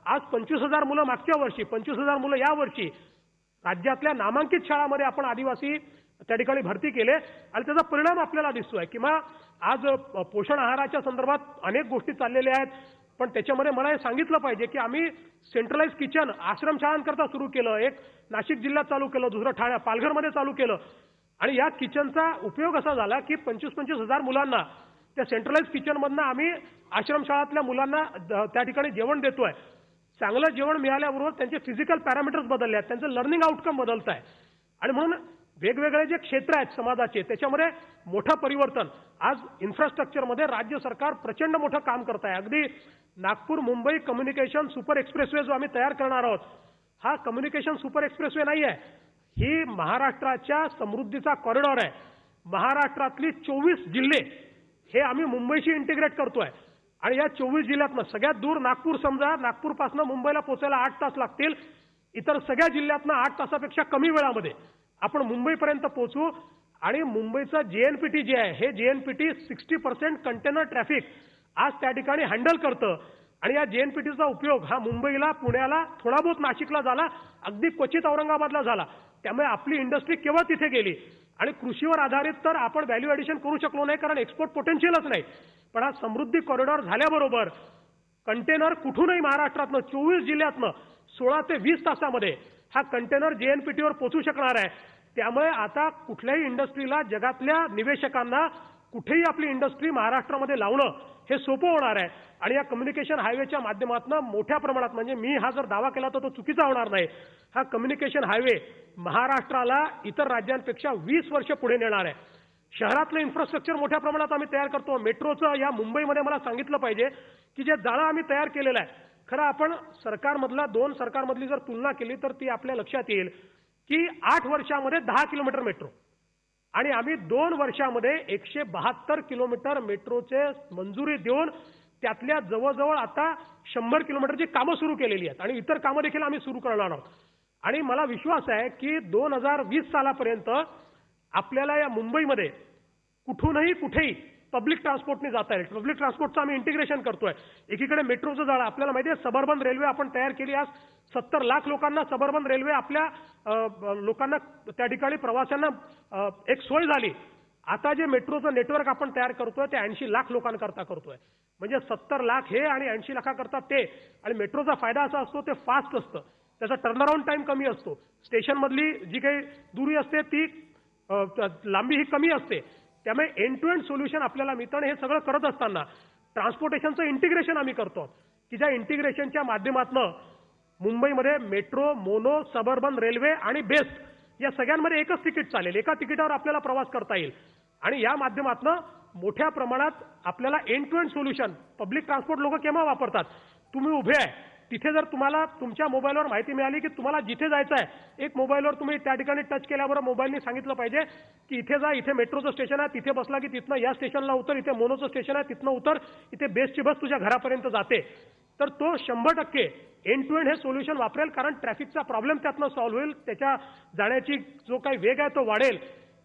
आज 25,000 मुलं मागच्या वर्षी 25,000 मुलं या वर्षी राज्यातल्या नामांकित शाळांमध्ये आपण आदिवासी त्या ठिकाणी भरती केले आणि त्याचा परिणाम आपल्याला दिसतोय. किंवा आज पोषण आहाराच्या संदर्भात अनेक गोष्टी चाललेल्या आहेत पण त्याच्यामध्ये मला हे सांगितलं पाहिजे की आम्ही सेंट्रलाइज किचन आश्रमशाळांकरता सुरू केलं. एक नाशिक जिल्ह्यात चालू केलं, दुसरं पालघरमध्ये चालू केलं आणि या किचनचा उपयोग असा झाला की 25-25 हजार मुलांना त्या सेंट्रलाइज किचनमधनं आम्ही आश्रमशाळातल्या मुलांना त्या ठिकाणी जेवण देतोय. चांगलं जेवण मिळाल्याबरोबर त्यांचे फिजिकल पॅरामीटर्स बदलले आहेत, त्यांचं लर्निंग आउटकम बदलत आहे. आणि म्हणून वेगवेगळे जे क्षेत्र आहेत समाजाचे त्याच्यामध्ये मोठं परिवर्तन आज इन्फ्रास्ट्रक्चरमध्ये राज्य सरकार प्रचंड मोठं काम करत आहे. अगदी Nagpur Mumbai communication super expressway जो आम्ही तयार करणार आहोत हा कम्युनिकेशन सुपर एक्सप्रेसवे नाही आहे, ही महाराष्ट्राच्या समृद्धीचा कॉरिडॉर आहे. महाराष्ट्रातली 24 जिल्हे हे आम्ही मुंबईशी इंटिग्रेट करतोय आणि या 24 जिल्ह्यातनं सगळ्यात दूर नागपूर समजा नागपूरपासून मुंबईला पोहोचायला 8 तास लागतील. इतर सगळ्या जिल्ह्यातनं 8 तासापेक्षा कमी वेळामध्ये आपण मुंबईपर्यंत पोहोचू. आणि मुंबईचं JNPT जे आहे हे JNPT 60% कंटेनर ट्रॅफिक आज त्या ठिकाणी हँडल करतं आणि या JNPTचा उपयोग हा मुंबईला पुण्याला थोडा बहुत नाशिकला झाला, अगदी क्वचित औरंगाबादला झाला. त्यामुळे आपली इंडस्ट्री केवळ तिथे गेली आणि कृषीवर आधारित तर आपण व्हॅल्यू ॲडिशन करू शकलो नाही कारण एक्सपोर्ट पोटेन्शियलच नाही. पण हा समृद्धी कॉरिडॉर झाल्याबरोबर कंटेनर कुठूनही महाराष्ट्रातनं 24 जिल्ह्यातनं 16 ते 20 तासामध्ये हा कंटेनर JNPTवर पोहोचू शकणार आहे. त्यामुळे आता कुठल्याही इंडस्ट्रीला जगातल्या निवेशकांना कुठेही आपली इंडस्ट्री महाराष्ट्रामध्ये लावणं हे सोपं होणार आहे. आणि या कम्युनिकेशन हायवेच्या माध्यमातून मोठ्या प्रमाणात म्हणजे मी हा जर दावा केला तर तो चुकीचा होणार नाही, हा कम्युनिकेशन हायवे महाराष्ट्राला इतर राज्यांपेक्षा 20 वर्ष पुढे नेणार आहे. शहरातलं इन्फ्रास्ट्रक्चर मोठ्या प्रमाणात आम्ही तयार करतो. मेट्रोचं या मुंबईमध्ये मला सांगितलं पाहिजे की जे जाळं आम्ही तयार केलेलं आहे खरं आपण सरकारमधला 2 सरकारमधली जर तुलना केली तर ती आपल्या लक्षात येईल की 8 वर्षामध्ये 10 किलोमीटर मेट्रो आणि आम्ही 2 वर्षामध्ये 172 किलोमीटर मेट्रोचे मंजुरी देऊन त्यातल्या जवळजवळ आता 100 किलोमीटरची कामं सुरू केलेली आहेत आणि इतर कामं देखील आम्ही सुरू करणार आहोत. आणि मला विश्वास आहे की 2020 सालापर्यंत आपल्याला या मुंबईमध्ये कुठूनही कुठेही पब्लिक ट्रान्सपोर्टने जाता येईल. पब्लिक ट्रान्सपोर्टचं आम्ही इंटिग्रेशन करतोय. एकीकडे मेट्रोचं जाळं, आपल्याला माहिती आहे सबर्बन रेल्वे आपण तयार केली. आज 70 लाख लोकांना सबर्बन रेल्वे आपल्या लोकांना त्या ठिकाणी प्रवाशांना एक सोय झाली. आता जे मेट्रोचं नेटवर्क आपण तयार करतोय ते 80 लाख लोकांकरता करतोय. म्हणजे 70 लाख हे आणि 80 लाखाकरता ते. आणि मेट्रोचा फायदा असा असतो ते फास्ट असतं, त्याचा टर्नअराउंड टाइम कमी असतो, स्टेशनमधली जी काही दुरी असते ती लांबी ही कमी असते. त्यामुळे एंड टू एंड सोल्युशन आपल्याला मिळतं. आणि हे सगळं करत असताना ट्रान्सपोर्टेशनचं इंटिग्रेशन आम्ही करतो की ज्या इंटिग्रेशनच्या माध्यमातून मुंबईमध्ये मेट्रो, मोनो, सबर्बन रेल्वे आणि बेस्ट या सगळ्यांमध्ये एकच तिकीट चालेल. एका तिकिटावर आपल्याला प्रवास करता येईल. आणि या माध्यमातून मोठ्या प्रमाणात आपल्याला end to end solution. Public transport लोक केव्हा वापरतात? तुम्ही उभे आहे तिथे जर तुम्हाला तुमच्या मोबाईलवर माहिती मिळाली की तुम्हाला जिथे जायचं आहे, एक मोबाईलवर तुम्ही त्या ठिकाणी टच केल्याबरोबर मोबाईलने सांगितलं पाहिजे की इथे जा, इथे मेट्रोचं स्टेशन आहे, तिथे बसला की तिथनं या स्टेशनला उतर, इथे मोनोचं स्टेशन आहे तिथनं उतर, इथे बेस्टची बस तुझ्या घरापर्यंत जाते. तर तो 100% एंड टू एंड हे सोल्युशन वापरेल. कारण ट्रॅफिकचा प्रॉब्लेम त्यातनं सॉल्व्ह होईल, त्याच्या जाण्याची जो काही वेग आहे तो वाढेल.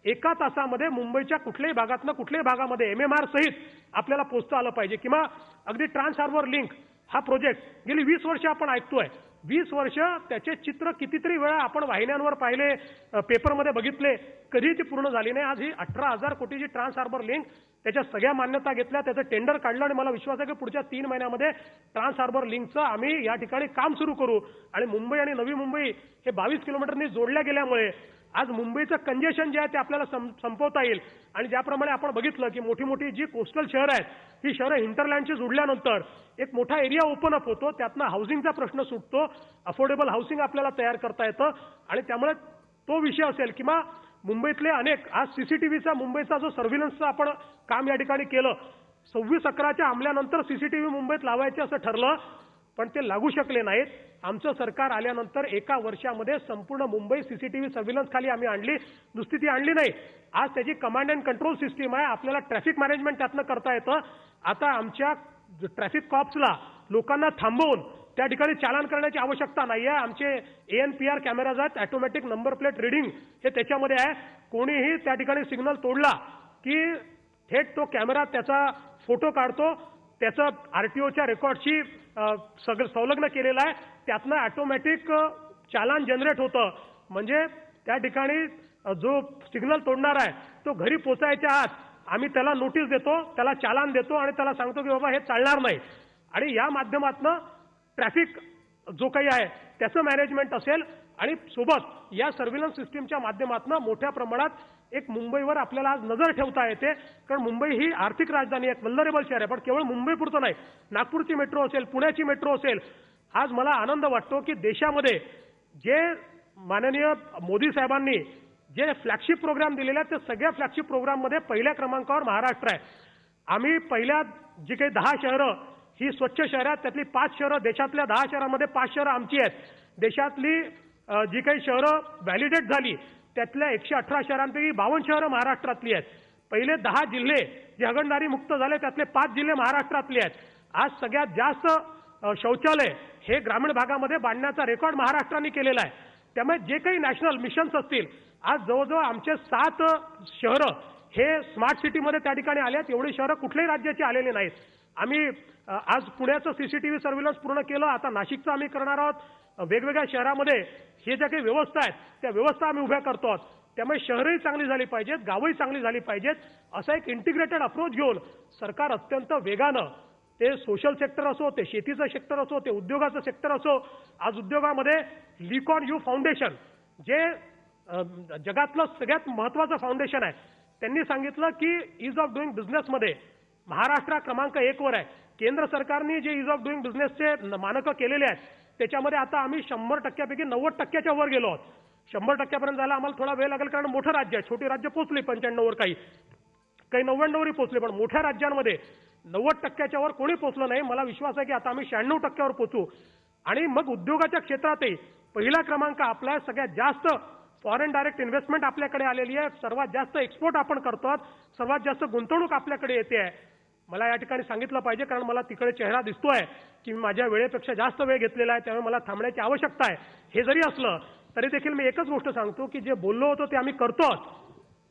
एका तासामध्ये मुंबईच्या कुठल्याही भागातनं कुठल्याही भागामध्ये MMR सहित आपल्याला पोहोचता आलं पाहिजे. किंवा अगदी ट्रान्स हार्बर लिंक हा प्रोजेक्ट गेली 20 वर्ष आपण ऐकतोय. 20 वर्ष त्याचे चित्र कितीतरी वेळा आपण वाहिन्यांवर पाहिले, पेपरमध्ये बघितले, कधी ती पूर्ण झाली नाही. आज ही 18,000 कोटीची ट्रान्स हार्बर लिंक, त्याच्या सगळ्या मान्यता घेतल्या, त्याचं टेंडर काढलं आणि मला विश्वास आहे की पुढच्या 3 महिन्यामध्ये ट्रान्स हार्बर लिंकचं आम्ही या ठिकाणी काम सुरू करू. आणि मुंबई आणि नवी मुंबई हे 22 किलोमीटरनी जोडल्या गेल्यामुळे आज मुंबईचं कंजेशन जे आहे ते आपल्याला संपवता येईल. आणि ज्याप्रमाणे आपण बघितलं की मोठी मोठी जी कोस्टल शहरं आहेत ही शहरं हिंटरलँडची जोडल्यानंतर एक मोठा एरिया ओपन अप होतो, त्यातनं हाऊसिंगचा प्रश्न सुटतो, अफोर्डेबल हाऊसिंग आपल्याला तयार करता येतं. आणि त्यामुळे तो विषय असेल किंवा मुंबईतले अनेक आज CCTVचा मुंबईचा जो सर्व्हिलन्सचा आपण काम या ठिकाणी केलं, 26/11च्या अंमल्यानंतर CCTV मुंबईत लावायचे असं ठरलं, पण ते लागू शकले नाहीत. आमचं सरकार आल्यानंतर एका वर्षामध्ये संपूर्ण मुंबई CCTV सर्व्हिलन्स खाली आम्ही आणली. नुसती ती आणली नाही, आज त्याची कमांड अँड कंट्रोल सिस्टीम आहे. आपल्याला ट्रॅफिक मॅनेजमेंट त्यातनं करता येतं. आता आमच्या ट्रॅफिक कॉप्सला लोकांना थांबवून त्या ठिकाणी चालान करण्याची आवश्यकता नाही आहे. आमचे ANPR कॅमेराज आहेत, ऑटोमॅटिक नंबर प्लेट रिडिंग हे त्याच्यामध्ये आहे. कोणीही त्या ठिकाणी सिग्नल तोडला की थेट तो कॅमेरा त्याचा फोटो काढतो, त्याचं RTOच्या रेकॉर्डशी संलग्न केलेलं आहे, त्यातनं ऑटोमॅटिक चालान जनरेट होतं. म्हणजे त्या ठिकाणी जो सिग्नल तोडणार आहे तो घरी पोचायच्या आत आम्ही त्याला नोटीस देतो, त्याला चालान देतो आणि त्याला सांगतो की बाबा हे चालणार नाही. आणि या माध्यमातनं ट्रॅफिक जो काही आहे त्याचं मॅनेजमेंट असेल. आणि सोबत या सर्व्हिलन्स सिस्टीमच्या माध्यमातून मोठ्या प्रमाणात एक मुंबईवर आपल्याला आज नजर ठेवता येते. कारण मुंबई ही आर्थिक राजधानी आहे, वल्नरेबल शहर आहे. पण केवळ मुंबईपुरतं नाही, नागपूरची मेट्रो असेल, पुण्याची मेट्रो असेल. आज मला आनंद वाटतो की देशामध्ये जे माननीय मोदी साहेबांनी जे फ्लॅगशिप प्रोग्राम दिलेले आहेत, ते सगळ्या फ्लॅगशिप प्रोग्राममध्ये पहिल्या क्रमांकावर महाराष्ट्र आहे. आम्ही पहिल्या जी काही 10 शहरं ही स्वच्छ शहरं आहेत, त्यातली 5 शहरं देशातल्या 10 शहरांमध्ये 5 शहरं आमची आहेत. देशातली जी काही शहरं व्हॅलिडेट झाली त्यातल्या 118 शहरांपैकी 52 शहरं महाराष्ट्रातली आहेत. पहिले 10 जिल्हे जे हागणदारी मुक्त झाले त्यातले 5 जिल्हे महाराष्ट्रातले आहेत. आज सगळ्यात जास्त शौचालय हे ग्रामीण भागामध्ये बांधण्याचा रेकॉर्ड महाराष्ट्राने केलेला आहे. त्यामुळे जे काही नॅशनल मिशन्स असतील, आज जवळजवळ आमचे 7 शहरं हे स्मार्ट सिटीमध्ये त्या ठिकाणी आले आहेत. एवढी शहरं कुठल्याही राज्याची आलेली नाहीत. आम्ही आज पुण्याचं CCTV सर्व्हिलन्स पूर्ण केलं, आता नाशिकचं आम्ही करणार आहोत. वेगवेगळ्या शहरामध्ये हे ज्या काही व्यवस्था आहेत त्या व्यवस्था आम्ही उभ्या करतो आहोत. त्यामुळे शहरही चांगली झाली पाहिजेत, गावही चांगली झाली पाहिजेत. असा एक इंटिग्रेटेड अप्रोच घेऊन सरकार अत्यंत वेगानं, ते सोशल सेक्टर असो, ते शेतीचं सेक्टर असो, ते उद्योगाचं सेक्टर असो. आज उद्योगामध्ये लिकॉन यू फाउंडेशन जे जगातलं सगळ्यात महत्त्वाचं फाउंडेशन आहे, त्यांनी सांगितलं की ईज ऑफ डुईंग बिझनेसमध्ये महाराष्ट्र क्रमांक 1 वर आहे. केंद्र सरकारने जे ईज ऑफ डुईंग बिझनेसचे मानकं केलेले आहेत त्याच्यामध्ये आता आम्ही 100%पैकी 90%च्या वर गेलो आहोत. 100%पर्यंत जायला आम्हाला थोडा वेळ लागेल, कारण मोठं राज्य आहे. छोटी राज्य पोहोचली 95 वर, काही 99वरही पोहोचले, पण मोठ्या राज्यांमध्ये 90%च्या वर कोणी पोहोचलं नाही. मला विश्वास आहे की आता आम्ही 96%वर पोहोचू. आणि मग उद्योगाच्या क्षेत्रातही पहिला क्रमांक आपला सगळ्यात जास्त फॉरेन डायरेक्ट इन्व्हेस्टमेंट आपल्याकडे आलेली आहे, सर्वात जास्त एक्सपोर्ट आपण करतो, सर्वात जास्त गुंतवणूक आपल्याकडे येते आहे. मला या ठिकाणी सांगितलं पाहिजे, कारण मला तिकडे चेहरा दिसतोय की मी माझ्या वेळेपेक्षा जास्त वेळ घेतलेला आहे, त्यामुळे मला थांबण्याची आवश्यकता आहे. हे जरी असलं तरी देखील मी एकच गोष्ट सांगतो की जे बोललो होतो ते आम्ही करतोच.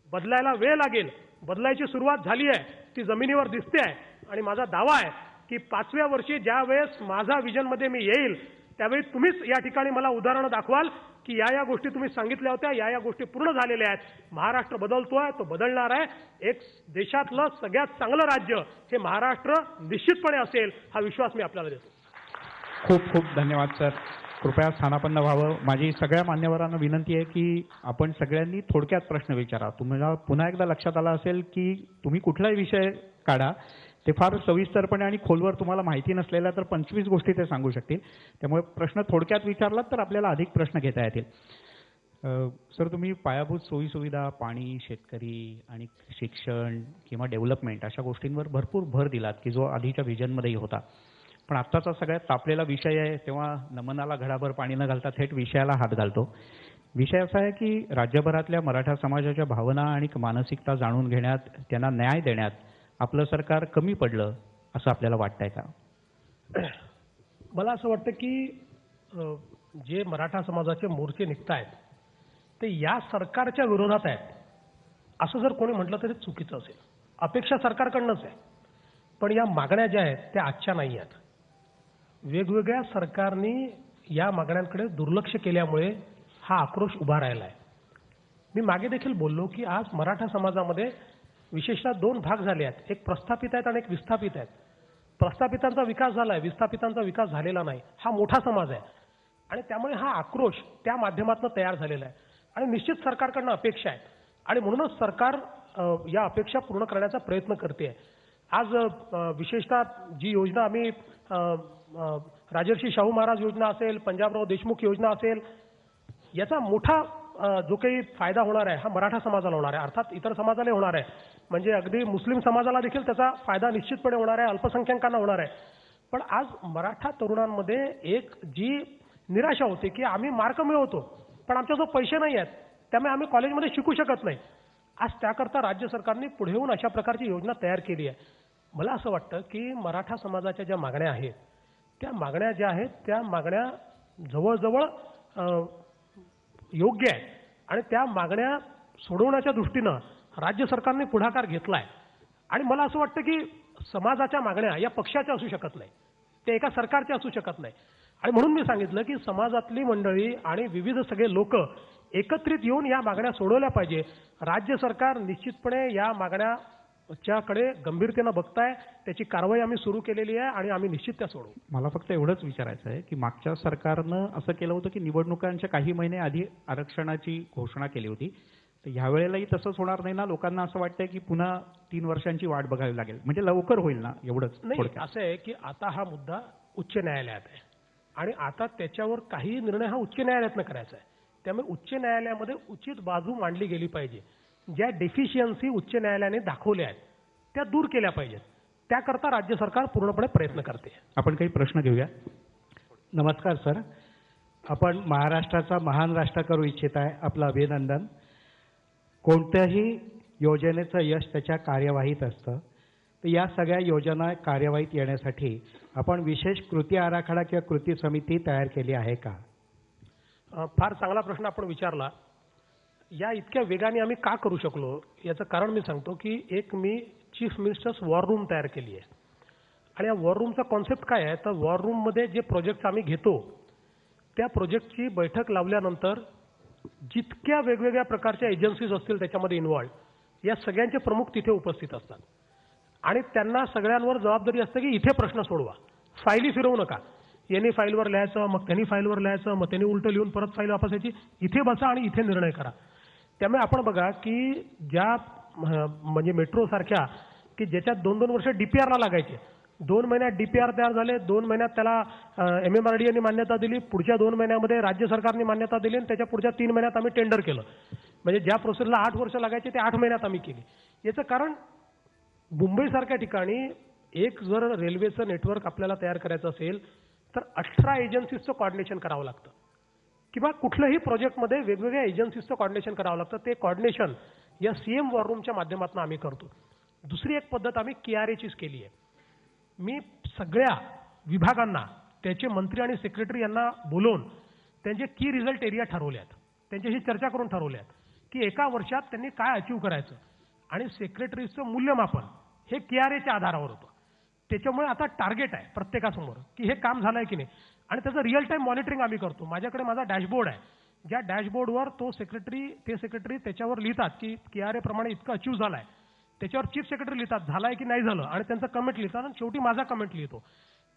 बदलायला वेळ लागेल, बदलायची सुरुवात झाली आहे, ती जमिनीवर दिसते आहे. आणि माझा दावा आहे की 5व्या वर्षी ज्या वेळेस माझा विजनमध्ये मी येईल त्यावेळी तुम्हीच या ठिकाणी मला उदाहरणं दाखवाल की या गोष्टी तुम्ही सांगितल्या होत्या, या गोष्टी पूर्ण झालेल्या आहेत. महाराष्ट्र बदलतोय, तो बदलणार आहे. एक देशातलं सगळ्यात चांगलं राज्य हे महाराष्ट्र निश्चितपणे असेल, हा विश्वास मी आपल्याला देतो. खूप खूप धन्यवाद सर. कृपया स्थानापन्न व्हावं. माझी सगळ्या मान्यवरांना विनंती आहे की आपण सगळ्यांनी थोडक्यात प्रश्न विचारा. तुम्हाला पुन्हा एकदा लक्षात आलं असेल की तुम्ही कुठलाही विषय काढा, ते फार सविस्तरपणे आणि खोलवर तुम्हाला माहिती नसलेल्या तर 25 गोष्टी ते सांगू शकतील. त्यामुळे प्रश्न थोडक्यात विचारलात तर आपल्याला अधिक प्रश्न घेता येतील. सर, तुम्ही पायाभूत सोयीसुविधा, पाणी, शेतकरी आणि शिक्षण किंवा डेव्हलपमेंट अशा गोष्टींवर भरपूर भर दिलात की जो आधीच्या व्हिजनमध्येही होता. पण आत्ताचा सगळ्यात तापलेला विषय आहे तेव्हा नमनाला घडाभर पाणी न घालता थेट विषयाला हात घालतो. विषय असा आहे की राज्यभरातल्या मराठा समाजाच्या भावना आणि मानसिकता जाणून घेण्यात, त्यांना न्याय देण्यात आपलं सरकार कमी पडलं असं आपल्याला वाटतंय का? मला असं वाटतं की जे मराठा समाजाचे मोर्चे निघतायत ते या सरकारच्या विरोधात आहेत असं जर कोणी म्हटलं तरी चुकीचं असेल. अपेक्षा सरकारकडनंच आहे, पण या मागण्या ज्या आहेत त्या आजच्या नाही आहेत. वेगवेगळ्या सरकारनी या मागण्यांकडे दुर्लक्ष केल्यामुळे हा आक्रोश उभा राहिला आहे. मी मागे देखील बोललो की आज मराठा समाजामध्ये विशेषतः 2 भाग झाले आहेत. एक प्रस्थापित आहेत आणि एक विस्थापित आहेत. प्रस्थापितांचा विकास झाला आहे, विस्थापितांचा विकास झालेला नाही. हा मोठा समाज आहे आणि त्यामुळे हा आक्रोश त्या माध्यमातून तयार झालेला आहे आणि निश्चित सरकारकडनं अपेक्षा आहे आणि म्हणूनच सरकार या अपेक्षा पूर्ण करण्याचा प्रयत्न करते आहे. आज विशेषतः जी योजना आम्ही राजर्षी शाहू महाराज योजना असेल, पंजाबराव देशमुख योजना असेल, याचा मोठा जो काही फायदा होणार आहे हा मराठा समाजाला होणार आहे. अर्थात इतर समाजाला होणार आहे, म्हणजे अगदी मुस्लिम समाजाला देखील त्याचा फायदा निश्चितपणे होणार आहे, अल्पसंख्याकांना होणार आहे. पण आज मराठा तरुणांमध्ये एक जी निराशा होते की आम्ही मार्क मिळवतो पण आमच्याजवळ पैसे नाही आहेत, त्यामुळे आम्ही कॉलेजमध्ये शिकू शकत नाही. आज त्याकरता राज्य सरकारने पुढे येऊन अशा प्रकारची योजना तयार केली आहे. मला असं वाटतं की मराठा समाजाच्या ज्या मागण्या आहेत त्या मागण्या ज्या आहेत त्या मागण्या जवळजवळ योग्य आहे आणि त्या मागण्या सोडवण्याच्या दृष्टीनं राज्य सरकारने पुढाकार घेतला आहे. आणि मला असं वाटतं की समाजाच्या मागण्या या पक्षाच्या असू शकत नाही, ते एका सरकारच्या असू शकत नाही. आणि म्हणून मी सांगितलं की समाजातली मंडळी आणि विविध सगळे लोक एकत्रित येऊन या मागण्या सोडवल्या पाहिजे. राज्य सरकार निश्चितपणे या मागण्याच्याकडे गंभीरतेनं बघताय, त्याची कारवाई आम्ही सुरू केलेली आहे आणि आम्ही निश्चित त्या सोडवू. मला फक्त एवढंच विचारायचं आहे की मागच्या सरकारनं असं केलं होतं की निवडणुकांच्या काही महिने आधी आरक्षणाची घोषणा केली होती, तर ह्या वेळेलाही तसंच होणार नाही ना? लोकांना असं वाटतंय की पुन्हा 3 वर्षांची वाट बघावी लागेल, म्हणजे लवकर होईल ना? एवढंच नाही. असं आहे की आता हा मुद्दा उच्च न्यायालयात आहे आणि आता त्याच्यावर काही निर्णय हा उच्च न्यायालयातनं करायचा आहे. त्यामुळे उच्च न्यायालयामध्ये उचित बाजू मांडली गेली पाहिजे. ज्या डेफिशियन्सी उच्च न्यायालयाने दाखवल्या आहेत त्या दूर केल्या पाहिजेत. त्याकरता राज्य सरकार पूर्णपणे प्रयत्न करते. आपण काही प्रश्न घेऊया. नमस्कार सर, आपण महाराष्ट्राचा महान राष्ट्र करू इच्छित आहे, आपलं अभिनंदन. कोणत्याही योजनेचं यश त्याच्या कार्यवाहीत असतं, तर या सगळ्या योजना कार्यवाहीत येण्यासाठी आपण विशेष कृती आराखडा किंवा कृती समिती तयार केली आहे का? फार चांगला प्रश्न आपण विचारला. या इतक्या वेगाने आम्ही का करू शकलो याचं कारण मी सांगतो की एक मी चीफ मिनिस्टर्स वॉर रूम तयार केली आहे आणि या वॉर रूमचा कॉन्सेप्ट काय आहे तर वॉर रूममध्ये जे प्रोजेक्ट आम्ही घेतो त्या प्रोजेक्टची बैठक लावल्यानंतर जितक्या वेगवेगळ्या प्रकारच्या एजन्सीज असतील त्याच्यामध्ये इन्व्हॉल्व, या सगळ्यांचे प्रमुख तिथे उपस्थित असतात आणि त्यांना सगळ्यांवर जबाबदारी असते की इथे प्रश्न सोडवा, फायली फिरवू नका. यांनी फाईलवर लिहायचं, मग त्यांनी फाईलवर लिहायचं, मग त्यांनी उलटं लिहून परत फाईल वापस यायची, इथे बसा आणि इथे निर्णय करा. त्यामुळे आपण बघा की ज्या म्हणजे मेट्रोसारख्या की ज्याच्यात 2-2 वर्ष डीपीआरला लागायचे, 2 महिन्यात डीपीआर तयार झाले, 2 महिन्यात त्याला MMRDA मान्यता दिली, पुढच्या 2 महिन्यामध्ये राज्य सरकारने मान्यता दिली आणि त्याच्या पुढच्या 3 महिन्यात आम्ही टेंडर केलं. म्हणजे ज्या प्रोसेसला 8 वर्ष लागायचे ते 8 महिन्यात आम्ही केली. याचं कारण मुंबईसारख्या ठिकाणी एक जर रेल्वेचं नेटवर्क आपल्याला तयार करायचं असेल तर 18 एजन्सीजचं कॉर्डिनेशन करावं लागतं. किंवा कुठल्याही प्रोजेक्टमध्ये वेगवेगळ्या एजन्सीजचं कॉर्डिनेशन करावं लागतं. ते कॉर्डिनेशन या CM वॉर रूमच्या माध्यमातून आम्ही करतो. दुसरी एक पद्धत आम्ही KRAचीच केली आहे. मी सगळ्या विभागांना त्याचे मंत्री आणि सेक्रेटरी यांना बोलवून त्यांचे की रिझल्ट एरिया ठरवले आहेत, त्यांच्याशी चर्चा करून ठरवले आहेत की एका वर्षात त्यांनी काय अचीव करायचं, आणि सेक्रेटरीचं मूल्यमापन हे KRAच्या आधारावर होतं. त्याच्यामुळे आता टार्गेट आहे प्रत्येकासमोर की हे काम झालंय की नाही, आणि त्याचं रिअल टाइम मॉनिटरिंग आम्ही करतो. माझ्याकडे माझा डॅशबोर्ड आहे, ज्या डॅशबोर्डवर ते सेक्रेटरी त्याच्यावर लिहितात की KRA प्रमाणे इतकं अचीव झालंय. त्याच्यावर चीफ सेक्रेटरी लिहितात झालाय की नाही झालं, आणि त्यांचं कमेंट लिहितात, आणि शेवटी माझा कमेंट लिहितो.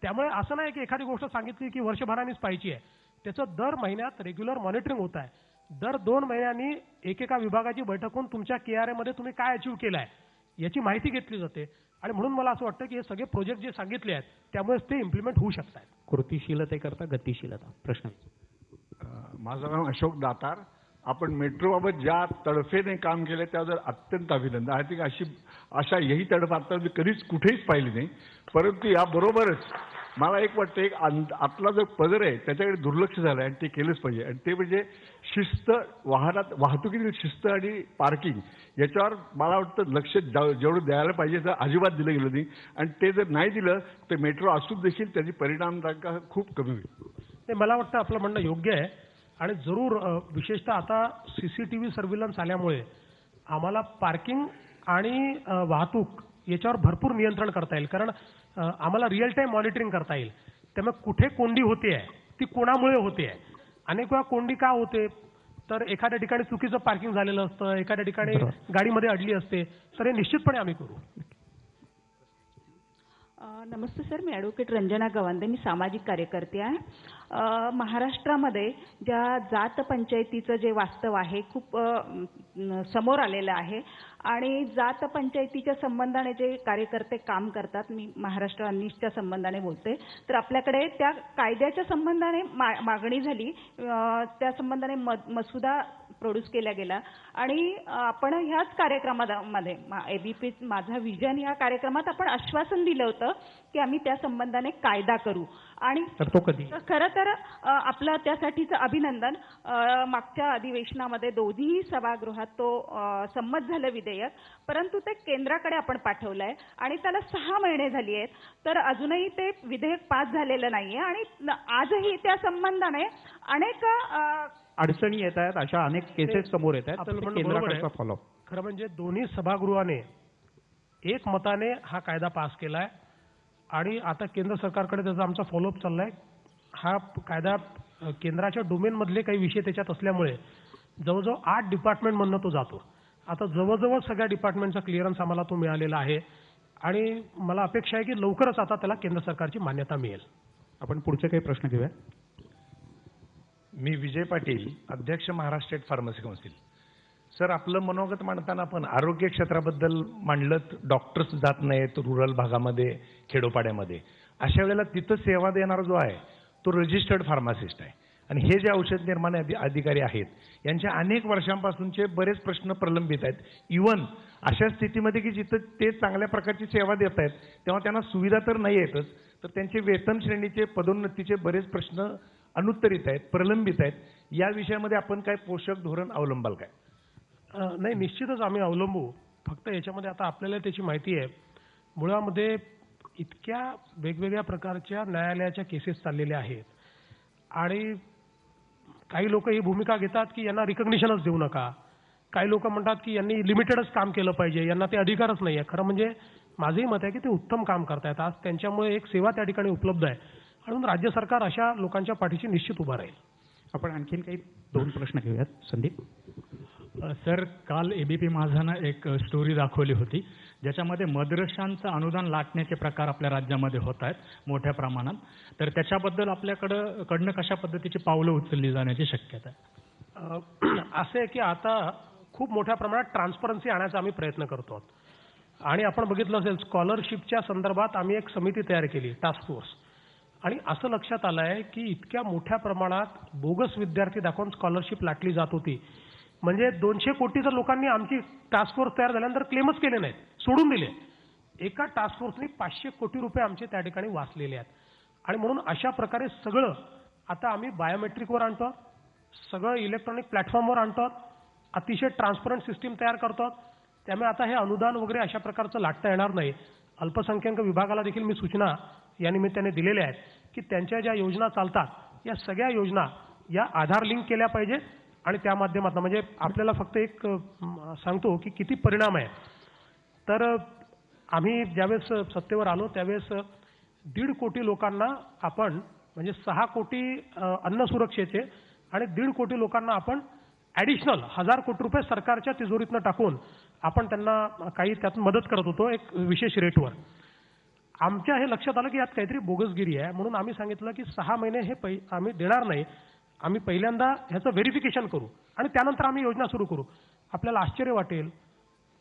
त्यामुळे असं नाही की एखादी गोष्ट सांगितली की वर्षभरानेच पाहिजे आहे. त्याचं दर महिन्यात रेग्युलर मॉनिटरिंग होत आहे. दर 2 महिन्यांनी एकेका विभागाची बैठक होऊन तुमच्या KRA मध्ये तुम्ही काय अचीव केलं आहे याची माहिती घेतली जाते. आणि म्हणून मला असं वाटतं की हे सगळे प्रोजेक्ट जे सांगितले आहेत त्यामुळेच ते इम्प्लिमेंट होऊ शकतात. कृतीशीलतेकरता गतिशीलता. प्रश्न. माझं नाव अशोक दातार. आपण मेट्रोबाबत ज्या तडफेने काम केलं त्याबद्दल अत्यंत अभिनंदन. आय थिंक अशा यही तडफ आता कधीच कुठेच पाहिली नाही. परंतु याबरोबरच मला एक वाटतं, एक आतला जो पदर आहे त्याच्याकडे दुर्लक्ष झालं आणि ते केलंच पाहिजे, आणि ते म्हणजे शिस्त, वाहतुकीतील शिस्त आणि पार्किंग याच्यावर मला वाटतं लक्ष जेवढं द्यायला पाहिजे तर अजिबात दिलं गेलं नाही, आणि ते जर नाही दिलं तर मेट्रो असून देखील त्याची परिणामकारकता खूप कमी होईल. ते मला वाटतं आपलं म्हणणं योग्य आहे, आणि जरूर विशेषतः आता CCTV सर्व्हिलन्स आल्यामुळे आम्हाला पार्किंग आणि वाहतूक याच्यावर भरपूर नियंत्रण करता येईल, कारण आम्हाला रिअल टाइम मॉनिटरिंग करता येईल. त्यामुळे कुठे कोंडी होते आहे ती कोणामुळे होते आहे. अनेक वेळा कोंडी का होते तर एखाद्या ठिकाणी चुकीचं पार्किंग झालेलं असतं, एखाद्या ठिकाणी गाडीमध्ये अडली असते, तर हे निश्चितपणे आम्ही करू. नमस्ते सर, मी ॲडव्होकेट रंजना गवांदे, मी सामाजिक कार्यकर्ते आहे. महाराष्ट्रामध्ये ज्या जात पंचायतीचं जे वास्तव आहे खूप समोर आलेलं आहे, आणि जात पंचायतीच्या संबंधाने जे कार्यकर्ते काम करतात, मी महाराष्ट्र अनिष्टच्या संबंधाने बोलते, तर आपल्याकडे त्या कायद्याच्या संबंधाने मागणी झाली, त्या संबंधाने मसुदा प्रोड्यूस केला गेला, आणि आपण ह्याच कार्यक्रमामध्ये ABP माझा विजन या कार्यक्रमात आपण आश्वासन दिलं होतं की आम्ही त्या संबंधाने कायदा करू. आणि तो कधी खरं तर आपलं त्यासाठीचं अभिनंदन. मागच्या अधिवेशनामध्ये दोन्ही सभागृहात तो संमत झालं विधेयक, परंतु ते केंद्राकडे आपण पाठवलंय आणि त्याला 6 महिने झाली आहेत, तर अजूनही ते विधेयक पास झालेलं नाहीये, आणि आजही त्या संबंधाने अनेक अडचणी येत आहेत, अशा अनेक केसेस समोर येत आहेत. आपलं म्हणणं बरोबर आहे. फॉलो खरं म्हणजे दोन्ही सभागृहाने एकमताने हा कायदा पास केलाय, आणि आता केंद्र सरकारकडे त्याचा आमचा फॉलोअप चाललाय. हा कायदा केंद्राच्या डोमेनमधले काही विषय त्याच्यात असल्यामुळे जवळजवळ 8 डिपार्टमेंटमधनं तो जातो. आता जवळजवळ सगळ्या डिपार्टमेंटचा क्लिअरन्स आम्हाला तो मिळालेला आहे, आणि मला अपेक्षा आहे की लवकरच आता त्याला केंद्र सरकारची मान्यता मिळेल. आपण पुढचे काही प्रश्न घेऊया. मी विजय पाटील, अध्यक्ष Maharashtra state pharmacy council. Sir, आपलं मनोगत मांडताना आपण आरोग्य क्षेत्राबद्दल मांडलं, डॉक्टर्स जात नाहीत रूरल भागामध्ये, खेडोपाड्यामध्ये. अशा वेळेला तिथं सेवा देणारा जो आहे तो रजिस्टर्ड फार्मासिस्ट आहे, आणि हे जे औषध निर्माण अधिकारी आहेत यांच्या अनेक वर्षांपासूनचे बरेच प्रश्न प्रलंबित आहेत. इव्हन अशा स्थितीमध्ये की जिथं ते चांगल्या प्रकारची सेवा देत आहेत तेव्हा त्यांना सुविधा तर नाही येतच, तर त्यांचे वेतन श्रेणीचे, पदोन्नतीचे बरेच प्रश्न अनुत्तरित आहेत, प्रलंबित आहेत. या विषयामध्ये आपण काय पोषक धोरण अवलंबाल काय? नाही, निश्चितच आम्ही अवलंबू. फक्त याच्यामध्ये आता आपल्याला त्याची माहिती आहे, मुळामध्ये इतक्या वेगवेगळ्या प्रकारच्या न्यायालयाच्या केसेस चाललेल्या आहेत, आणि काही लोक ही भूमिका घेतात की यांना रिकग्निशनच देऊ नका, काही लोक म्हणतात की यांनी लिमिटेडच काम केलं पाहिजे, यांना ते अधिकारच नाही आहे. खरं म्हणजे माझंही मत आहे की ते उत्तम काम करतायत. आज त्यांच्यामुळे एक सेवा त्या ठिकाणी उपलब्ध आहे, म्हणून राज्य सरकार अशा लोकांच्या पाठीशी निश्चित उभा राहील. आपण आणखीन काही 2 प्रश्न घेऊयात. संदीप. सर, काल ABP माझानं एक स्टोरी दाखवली होती ज्याच्यामध्ये मदरशांचं अनुदान लाटण्याचे प्रकार आपल्या राज्यामध्ये होत आहेत मोठ्या प्रमाणात, तर त्याच्याबद्दल आपल्याकडनं कशा पद्धतीची पावलं उचलली जाण्याची शक्यता आहे? असं आहे की आता खूप मोठ्या प्रमाणात ट्रान्सपरन्सी आणायचा आम्ही प्रयत्न करतो आहोत, आणि आपण बघितलं असेल स्कॉलरशिपच्या संदर्भात आम्ही एक समिती तयार केली, टास्क फोर्स, आणि असं लक्षात आलं आहे की इतक्या मोठ्या प्रमाणात बोगस विद्यार्थी दाखवून स्कॉलरशिप लाटली जात होती. म्हणजे 200 कोटीचं लोकांनी आमची टास्क फोर्स तयार झाल्यानंतर क्लेमच केले नाहीत, सोडून दिले. एका टास्क फोर्सने 500 कोटी रुपये आमचे त्या ठिकाणी वाचलेले आहेत, आणि म्हणून अशा प्रकारे सगळं आता आम्ही बायोमेट्रिकवर आणतो, सगळं इलेक्ट्रॉनिक प्लॅटफॉर्मवर आणतो, अतिशय ट्रान्सपरंट सिस्टीम तयार करतो. त्यामुळे आता हे अनुदान वगैरे अशा प्रकारचं लाटता येणार नाही. अल्पसंख्याक विभागाला देखील मी सूचना या निमित्ताने दिलेल्या आहेत की त्यांच्या ज्या योजना चालतात या सगळ्या योजना या आधार लिंक केल्या पाहिजे आणि त्या माध्यमातून म्हणजे आपल्याला फक्त एक सांगतो की किती परिणाम आहे. तर आम्ही ज्यावेळेस सत्तेवर आलो त्यावेळेस 1.5 कोटी लोकांना आपण म्हणजे 6 कोटी अन्न सुरक्षेचे आणि 1.5 कोटी लोकांना आपण ॲडिशनल 1000 कोटी रुपये सरकारच्या तिजोरीतनं टाकून आपण त्यांना काही त्यातून मदत करत होतो एक विशेष रेटवर. आमच्या हे लक्षात आलं की यात काहीतरी बोगसगिरी आहे म्हणून आम्ही सांगितलं की 6 महिने हे आम्ही देणार नाही. आम्ही पहिल्यांदा ह्याचं व्हेरिफिकेशन करू आणि त्यानंतर आम्ही योजना सुरू करू. आपल्याला आश्चर्य वाटेल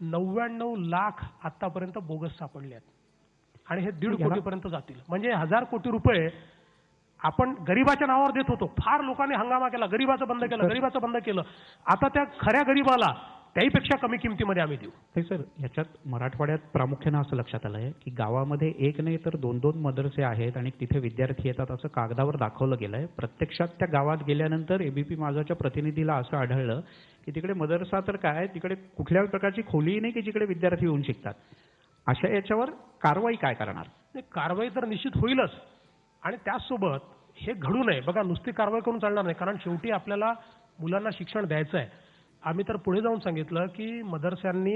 99 लाख आतापर्यंत बोगस सापडले आहेत आणि हे 1.5 कोटीपर्यंत जातील. म्हणजे 1000 कोटी रुपये आपण गरीबाच्या नावावर देत होतो. फार लोकांनी हंगामा केला, गरीबाचं बंद केलं, गरीबाचं बंद केलं. आता त्या खऱ्या गरीबाला त्याहीपेक्षा कमी किमतीमध्ये आम्ही देऊ. नाही सर, ह्याच्यात मराठवाड्यात प्रामुख्यानं असं लक्षात आलं आहे की गावामध्ये एक नाही तर 2-2 मदरसे आहेत आणि तिथे विद्यार्थी येतात असं कागदावर दाखवलं गेलं आहे. प्रत्यक्षात त्या गावात गेल्यानंतर एबीपी माझाच्या प्रतिनिधीला असं आढळलं की तिकडे मदरसा तर काय, तिकडे कुठल्याही प्रकारची खोलीही नाही की जिकडे विद्यार्थी येऊन शिकतात. अशा याच्यावर कारवाई काय करणार? कारवाई तर निश्चित होईलच आणि त्याचसोबत हे घडू नये. बघा, नुसती कारवाई करून चालणार नाही कारण शेवटी आपल्याला मुलांना शिक्षण द्यायचं आहे. आम्ही तर पुढे जाऊन सांगितलं की मदरस्यांनी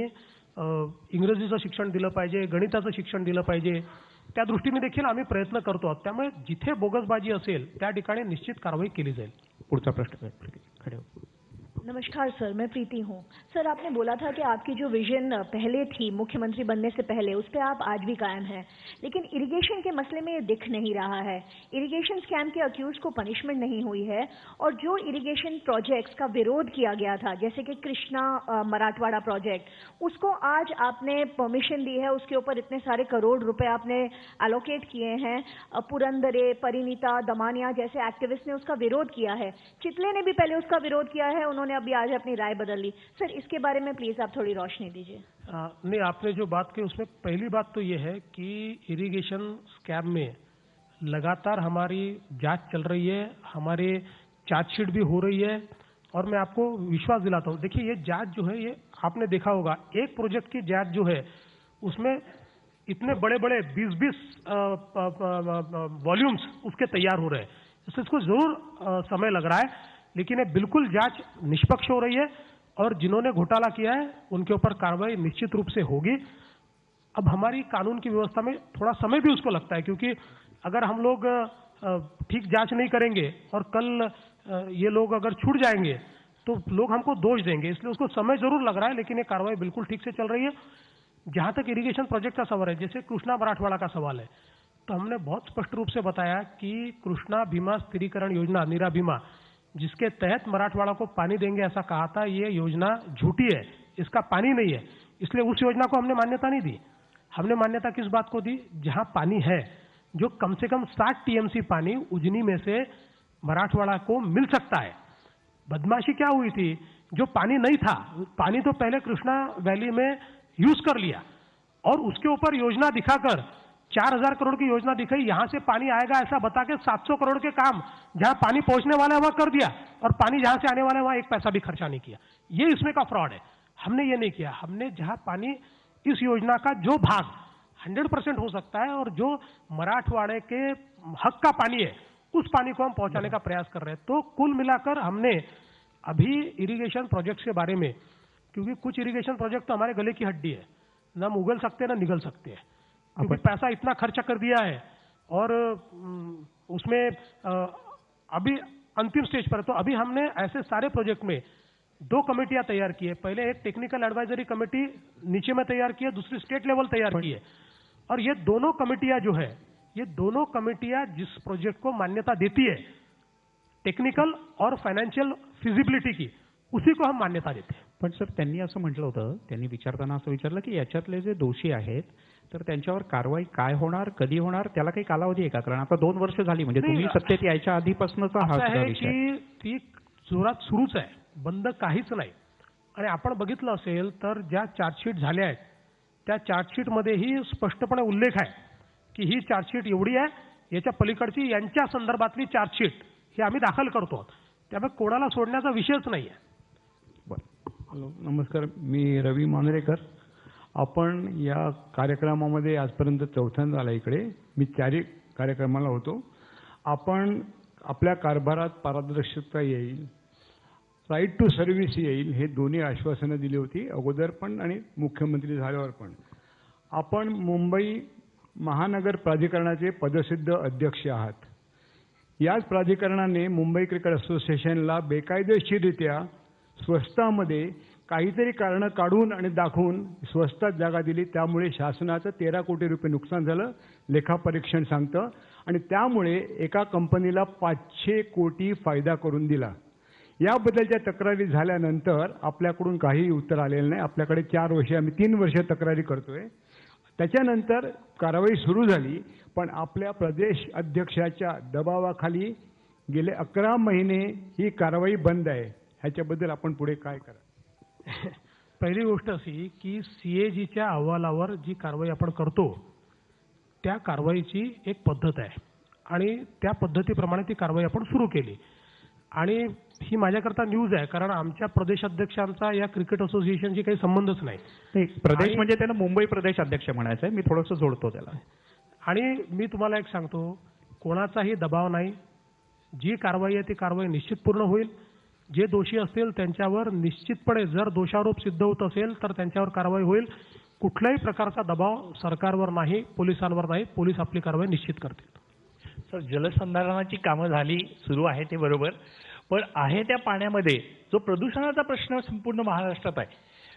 इंग्रजीचं शिक्षण दिलं पाहिजे, गणिताचं शिक्षण दिलं पाहिजे. त्या दृष्टीने देखील आम्ही प्रयत्न करतो आहोत. त्यामुळे जिथे बोगसबाजी असेल त्या ठिकाणी निश्चित कारवाई केली जाईल. पुढचा प्रश्न खडे. नमस्कार सर, मैं प्रीति हूँ. सर, आपने बोला था कि आपकी जो विजन पहले थी मुख्यमंत्री बनने से पहले उस पर आप आज भी कायम हैं, लेकिन इरिगेशन के मसले में ये दिख नहीं रहा है. इरिगेशन स्कैम के अक्यूज को पनिशमेंट नहीं हुई है और जो इरिगेशन प्रोजेक्ट्स का विरोध किया गया था जैसे कि कृष्णा मराठवाड़ा प्रोजेक्ट, उसको आज आपने परमिशन दी है, उसके ऊपर इतने सारे करोड़ रुपए आपने एलोकेट किए हैं. पुरंदरे, परिणीता, दमानिया जैसे एक्टिविस्ट ने उसका विरोध किया है. चितले ने भी पहले उसका विरोध किया है, उन्होंने अभी आज अपनी राय बदल ली. सर, इसके बारे में प्लीज आप थोड़ी रोशनी दीजिए. नहीं, आपने जो बात की उसमें पहली बात तो ये है कि इरिगेशन स्कैम में लगातार हमारी जांच चल रही है, हमारे चार्जशीट भी हो रही है और मैं आपको विश्वास दिलाता हूँ. देखिए, ये जांच जो है ये आपने देखा होगा, एक प्रोजेक्ट की जांच जो है उसमें इतने बड़े बड़े 20-20 वॉल्यूम्स उसके तैयार हो रहे हैं. इसको जरूर समय लग रहा है लेकिन ये बिल्कुल जांच निष्पक्ष हो रही है और जिन्होंने घोटाला किया है उनके ऊपर कार्रवाई निश्चित रूप से होगी. अब हमारी कानून की व्यवस्था में थोड़ा समय भी उसको लगता है क्योंकि अगर हम लोग ठीक जांच नहीं करेंगे और कल ये लोग अगर छूट जाएंगे तो लोग हमको दोष देंगे, इसलिए उसको समय जरूर लग रहा है लेकिन ये कार्रवाई बिल्कुल ठीक से चल रही है. जहां तक इरिगेशन प्रोजेक्ट का सवाल है, जैसे कृष्णा मराठवाड़ा का सवाल है, तो हमने बहुत स्पष्ट रूप से बताया कि कृष्णा भीमा स्थिरीकरण योजना, नीरा भीमा, जिसके तहत मराठवाड़ा को पानी देंगे ऐसा कहा था, ये योजना झूठी है, इसका पानी नहीं है, इसलिए उस योजना को हमने मान्यता नहीं दी. हमने मान्यता किस बात को दी? जहां पानी है, जो कम से कम 60 टीएमसी पानी उजनी में से मराठवाड़ा को मिल सकता है. बदमाशी क्या हुई थी? जो पानी नहीं था, पानी तो पहले कृष्णा वैली में यूज कर लिया और उसके ऊपर योजना दिखाकर 4000 करोड़ की योजना दिखाई, यहां से पानी आएगा ऐसा बता के 700 करोड़ के काम जहां पानी पहुंचने वाला है वहां कर दिया और पानी जहां से आने वाला है वहां एक पैसा भी खर्चा नहीं किया. ये इसमें का फ्रॉड है. हमने ये नहीं किया. हमने जहां पानी, इस योजना का जो भाग 100% हो सकता है और जो मराठवाड़े के हक का पानी है उस पानी को हम पहुंचाने का प्रयास कर रहे हैं. तो कुल मिलाकर हमने अभी इरिगेशन प्रोजेक्ट के बारे में, क्योंकि कुछ इरिगेशन प्रोजेक्ट तो हमारे गले की हड्डी है, ना हम उगल सकते ना निगल सकते हैं, क्योंकि पैसा इतना खर्चा कर दिया है और उसमें अभी अंतिम स्टेज पर है. तो अभी हमने ऐसे सारे प्रोजेक्ट में 2 कमेटियां तैयार की है. पहले एक टेक्निकल एडवाइजरी कमेटी नीचे में तैयार की है, दूसरी स्टेट लेवल तैयार की है और ये दोनों कमेटियां जो है, ये दोनों कमेटियां जिस प्रोजेक्ट को मान्यता देती है, टेक्निकल और फाइनेंशियल फिजिबिलिटी की, उसी को हम मान्यता देते हैं. पण सर, त्यांनी असं म्हटलं होतं, त्यांनी विचारताना असं विचारलं की याच्यातले जे दोषी आहेत तर त्यांच्यावर कारवाई काय होणार, कधी होणार, त्याला काही कालावधी आहे का? कारण आता 2 वर्ष झाली, म्हणजे तुम्ही सत्तेत यायच्या आधीपासूनचा हा विषय आहे. ती जोरात सुरूच आहे, बंद काहीच नाही. आणि आपण बघितलं असेल तर ज्या चार्जशीट झाल्या आहेत त्या चार्जशीटमध्येही स्पष्टपणे उल्लेख आहे की ही चार्जशीट एवढी आहे, याच्या पलीकडची यांच्या संदर्भातली चार्जशीट ही आम्ही दाखल करतो. त्यामुळे कोणाला सोडण्याचा विषयच नाही आहे. हॅलो, नमस्कार. मी रवी मांजरेकर. आपण या कार्यक्रमामध्ये आजपर्यंत चौथ्यांदा आला इकडे. मी 4 कार्यक्रमाला होतो. आपण आपल्या कारभारात पारदर्शकता येईल, राईट टू सर्व्हिस येईल, हे दोन्ही आश्वासनं दिली होती, अगोदर पण आणि मुख्यमंत्री झाल्यावर पण. आपण मुंबई महानगर प्राधिकरणाचे पदसिद्ध अध्यक्ष आहात. याच प्राधिकरणाने मुंबई क्रिकेट असोसिएशनला बेकायदेशीररित्या स्वस्तामध्ये काहीतरी कारणं काढून आणि दाखवून स्वस्तात जागा दिली. त्यामुळे शासनाचं 13 कोटी रुपये नुकसान झालं, लेखापरीक्षण सांगतं. आणि त्यामुळे एका कंपनीला 500 कोटी फायदा करून दिला. याबद्दलच्या तक्रारी झाल्यानंतर आपल्याकडून काहीही उत्तर आलेलं नाही. आपल्याकडे 4 वर्षे, आम्ही 3 वर्ष तक्रारी करतोय. त्याच्यानंतर कारवाई सुरू झाली, पण आपल्या प्रदेश अध्यक्षाच्या दबावाखाली गेले 11 महिने ही कारवाई बंद आहे. ह्याच्याबद्दल आपण पुढे काय करा? पहिली गोष्ट अशी की CAGच्या अहवालावर जी कारवाई आपण करतो त्या कारवाईची एक पद्धत आहे आणि त्या पद्धतीप्रमाणे ती कारवाई आपण सुरू केली. आणि ही माझ्याकरता न्यूज आहे, कारण आमच्या प्रदेशाध्यक्षांचा या क्रिकेट असोसिएशनशी काही संबंधच नाही. प्रदेश म्हणजे त्यांना मुंबई प्रदेश अध्यक्ष म्हणायचं आहे. मी थोडंसं जोडतो त्याला. आणि मी तुम्हाला एक सांगतो, कोणाचाही दबाव नाही. जी कारवाई आहे ती कारवाई निश्चित पूर्ण होईल. जे दोषी असतील त्यांच्यावर निश्चितपणे, जर दोषारोप सिद्ध होत असेल तर त्यांच्यावर कारवाई होईल. कुठल्याही प्रकारचा दबाव सरकारवर नाही, पोलिसांवर नाही. पोलीस आपली कारवाई निश्चित करतील. सर, जलसंधारणाची कामं झाली, सुरू आहे ते बरोबर, पण आहे त्या पाण्यामध्ये जो प्रदूषणाचा प्रश्न संपूर्ण महाराष्ट्रात आहे,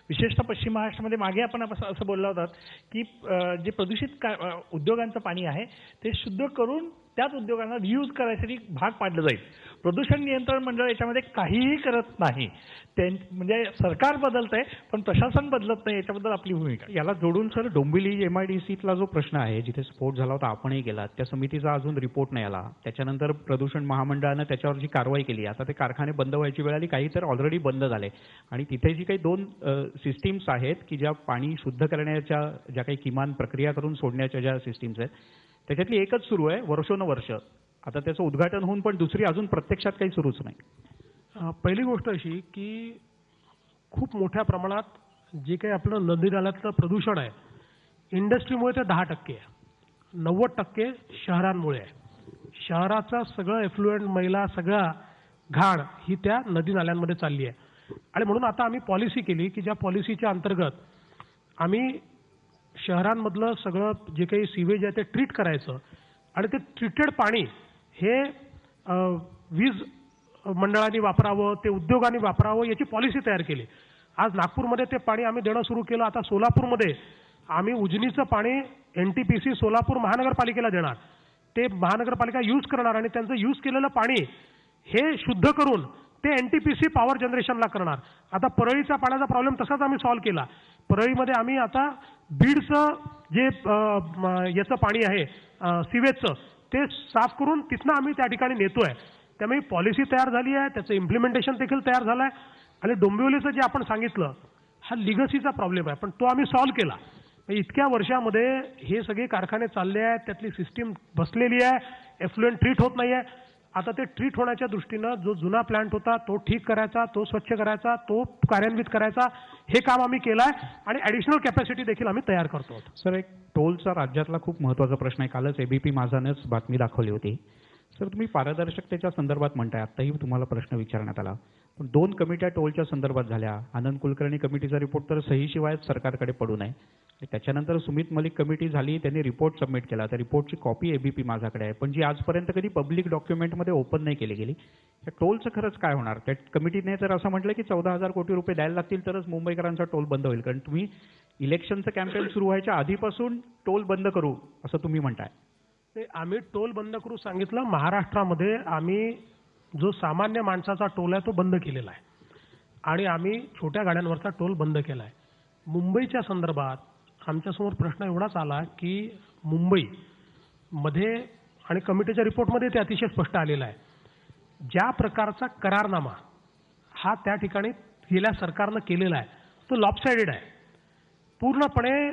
विशेषतः पश्चिम महाराष्ट्रामध्ये. मागे आपण असं बोलला होतात की जे प्रदूषित उद्योगांचं पाणी आहे ते शुद्ध करून त्याच उद्योगांना रियूज करायसाठी भाग पाडलं जाईल. प्रदूषण नियंत्रण मंडळ याच्यामध्ये काहीही करत नाही. म्हणजे सरकार बदलतंय पण प्रशासन बदलत नाही. याच्याबद्दल आपली भूमिका. याला जोडून सर, डोंबिवली MIDCतला जो प्रश्न आहे, जिथे स्फोट झाला होता, आपणही गेलात, त्या समितीचा अजून रिपोर्ट नाही आला. त्याच्यानंतर प्रदूषण महामंडळानं त्याच्यावर जी कारवाई केली, आता ते कारखाने बंद व्हायची वेळ आली, काही तर ऑलरेडी बंद झाले. आणि तिथे जी काही 2 सिस्टीम्स आहेत की ज्या पाणी शुद्ध करण्याच्या ज्या काही किमान प्रक्रिया करून सोडण्याच्या ज्या सिस्टीम्स आहेत, त्याच्यातली एकच सुरू आहे वर्षोनवर्ष. आता त्याचं उद्घाटन होऊन पण दुसरी अजून प्रत्यक्षात काही सुरूच नाही. पहिली गोष्ट अशी की खूप मोठ्या प्रमाणात जे काही आपलं नदी नाल्यातलं प्रदूषण आहे, इंडस्ट्रीमुळे ते 10% आहे. 90% शहरांमुळे आहे. शहराचं सगळं एफ्लुएंट, मैला, सगळा घाण ही त्या नदी नाल्यांमध्ये चालली आहे. आणि म्हणून आता आम्ही पॉलिसी केली की ज्या पॉलिसीच्या अंतर्गत आम्ही शहरांमधलं सगळं जे काही सीवेज आहे ते ट्रीट करायचं आणि ते ट्रीटेड पाणी हे वीज मंडळांनी वापरावं, ते उद्योगांनी वापरावं, याची पॉलिसी तयार केली. आज नागपूरमध्ये ते पाणी आम्ही देणं सुरू केलं. आता सोलापूरमध्ये आम्ही उजनीचं पाणी NTPC सोलापूर महानगरपालिकेला देणार. ते महानगरपालिका यूज करणार आणि त्यांचं यूज केलेलं पाणी हे शुद्ध करून ते NTPC पॉवर जनरेशनला करणार. आता परळीचा पाण्याचा प्रॉब्लेम तसाच आम्ही सॉल्व्ह केला. परळीमध्ये आम्ही आता बीडचं जे याचं पाणी आहे सिवेजचं, ते साफ करून तिथनं आम्ही त्या ठिकाणी नेतोय. त्यामुळे पॉलिसी तयार झाली आहे, त्याचं इम्प्लिमेंटेशन देखील तयार झालं आहे. आणि डोंबिवलीचं जे आपण सांगितलं, हा लिगसीचा प्रॉब्लेम आहे, पण तो आम्ही सॉल्व्ह केला. इतक्या वर्षामध्ये हे सगळे कारखाने चालले आहेत, त्यातली सिस्टीम बसलेली आहे, एफ्लुएंट ट्रीट होत नाही आहे. आता ते ट्रीट होण्याच्या दृष्टीनं जो जुना प्लांट होता तो ठीक करायचा, तो स्वच्छ करायचा, तो कार्यान्वित करायचा, हे काम आम्ही केलं आहे. आणि ॲडिशनल कॅपॅसिटी देखील आम्ही तयार करतो. सर, एक टोलचा राज्यातला खूप महत्त्वाचा प्रश्न आहे. कालच ABP माझानंच बातमी दाखवली होती. सर, तुम्ही पारदर्शकतेच्या संदर्भात म्हणताय, आत्ताही तुम्हाला प्रश्न विचारण्यात आला, पण 2 कमिट्या टोलच्या संदर्भात झाल्या. आनंद कुलकर्णी कमिटीचा रिपोर्ट तर सहीशिवाय सरकारकडे पडू नये. त्याच्यानंतर सुमित मलिक कमिटी झाली, त्यांनी रिपोर्ट सबमिट केला. त्या रिपोर्टची कॉपी ABP माझ्याकडे आहे, पण जी आजपर्यंत कधी पब्लिक डॉक्युमेंटमध्ये ओपन नाही केली गेली. त्या टोलचं खरंच काय होणार? त्या कमिटीने तर असं म्हटलं की 14,000 कोटी रुपये द्यायला लागतील तरच मुंबईकरांचा टोल बंद होईल. कारण तुम्ही इलेक्शनचं कॅम्पेन सुरू व्हायच्या आधीपासून टोल बंद करू असं तुम्ही म्हणताय. आम्ही टोल बंद करू सांगितलं. महाराष्ट्रामध्ये आम्ही जो सामान्य माणसाचा टोल आहे तो बंद केलेला आहे आणि आम्ही छोट्या गाड्यांवरचा टोल बंद केला आहे. मुंबईच्या संदर्भात आमच्यासमोर प्रश्न एवढाच आला की मुंबईमध्ये आणि कमिटीच्या रिपोर्टमध्ये ते अतिशय स्पष्ट आलेलं आहे, ज्या प्रकारचा करारनामा हा त्या ठिकाणी गेल्या सरकारनं केलेला आहे तो लॉपसाइडेड आहे. पूर्णपणे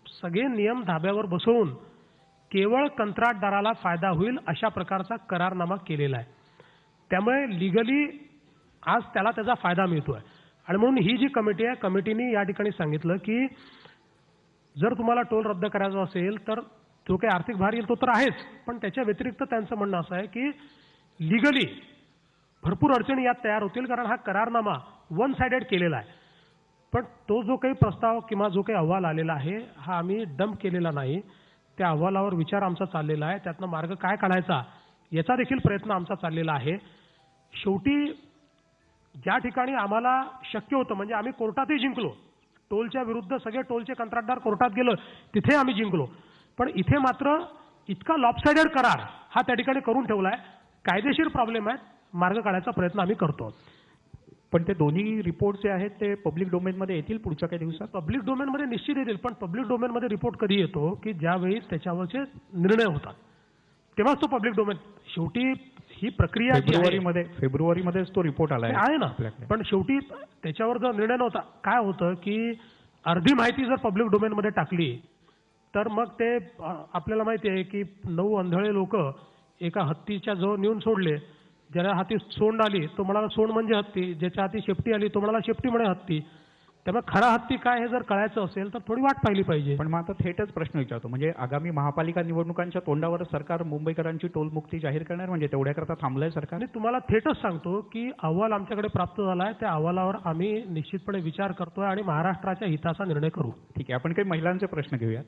सगळे नियम धाब्यावर बसवून केवळ कंत्राटदाराला फायदा होईल अशा प्रकारचा करारनामा केलेला आहे. त्यामुळे लिगली आज त्याला त्याचा फायदा मिळतोय. आणि म्हणून ही जी कमिटी आहे, कमिटीने या ठिकाणी सांगितलं की जर तुम्हाला टोल रद्द करायचा असेल तर जो काही आर्थिक भार येईल तो तर आहेच, पण त्याच्या व्यतिरिक्त त्यांचं म्हणणं असं आहे की लिगली भरपूर अडचणी यात तयार होतील, कारण हा करारनामा वन साइडेड केलेला आहे. पण तो जो काही प्रस्ताव किंवा जो काही अहवाल आलेला आहे हा आम्ही डंप केलेला नाही. त्या अहवालावर विचार आमचा चाललेला आहे, त्यातनं मार्ग काय काढायचा याचा देखील प्रयत्न आमचा चाललेला आहे. शेवटी ज्या ठिकाणी आम्हाला शक्य होतं, म्हणजे आम्ही कोर्टातही जिंकलो, टोलच्या विरुद्ध सगळे टोलचे कंत्राटदार कोर्टात गेलो, तिथे आम्ही जिंकलो. पण इथे मात्र इतका लॉपसाइडेड करार हा त्या ठिकाणी करून ठेवलाय. कायदेशीर प्रॉब्लेम आहे, मार्ग काढायचा प्रयत्न आम्ही करतो. पण ते दोन्ही रिपोर्ट जे आहेत ते पब्लिक डोमेनमध्ये येतील पुढच्या काही दिवसात? पब्लिक डोमेनमध्ये निश्चित येतील, पण पब्लिक डोमेनमध्ये रिपोर्ट कधी येतो की ज्यावेळी त्याच्यावरचे निर्णय होतात तेव्हाच तो पब्लिक डोमेन. शेवटी ही प्रक्रिया फेब्रुवारीमध्येच तो रिपोर्ट आला आहे ना, पण शेवटी त्याच्यावर जर निर्णय नव्हता, काय होतं की अर्धी माहिती जर पब्लिक डोमेनमध्ये टाकली तर मग ते आपल्याला माहिती आहे की 9 आंधळे लोक एका हत्तीच्या जवळ नेऊन सोडले. ज्याला हाती सोंड आली तो म्हणाला सोंड म्हणजे हत्ती, ज्याच्या हाती शेपटी आली तो म्हणाला शेपटी म्हणे हत्ती. त्यामुळे खरा हत्ती काय हे जर कळायचं असेल तर थोडी वाट पाहिली पाहिजे. पण मग आता थेटच प्रश्न विचारतो, म्हणजे आगामी महापालिका निवडणुकांच्या तोंडावर सरकार मुंबईकरांची टोलमुक्ती जाहीर करणार, म्हणजे तेवढ्याकरता थांबलंय सरकार? मी तुम्हाला थेटच सांगतो की अहवाल आमच्याकडे प्राप्त झाला आहे, त्या अहवालावर आम्ही निश्चितपणे विचार करतोय आणि महाराष्ट्राच्या हिताचा निर्णय करू. ठीक आहे, आपण काही महिलांचे प्रश्न घेऊयात.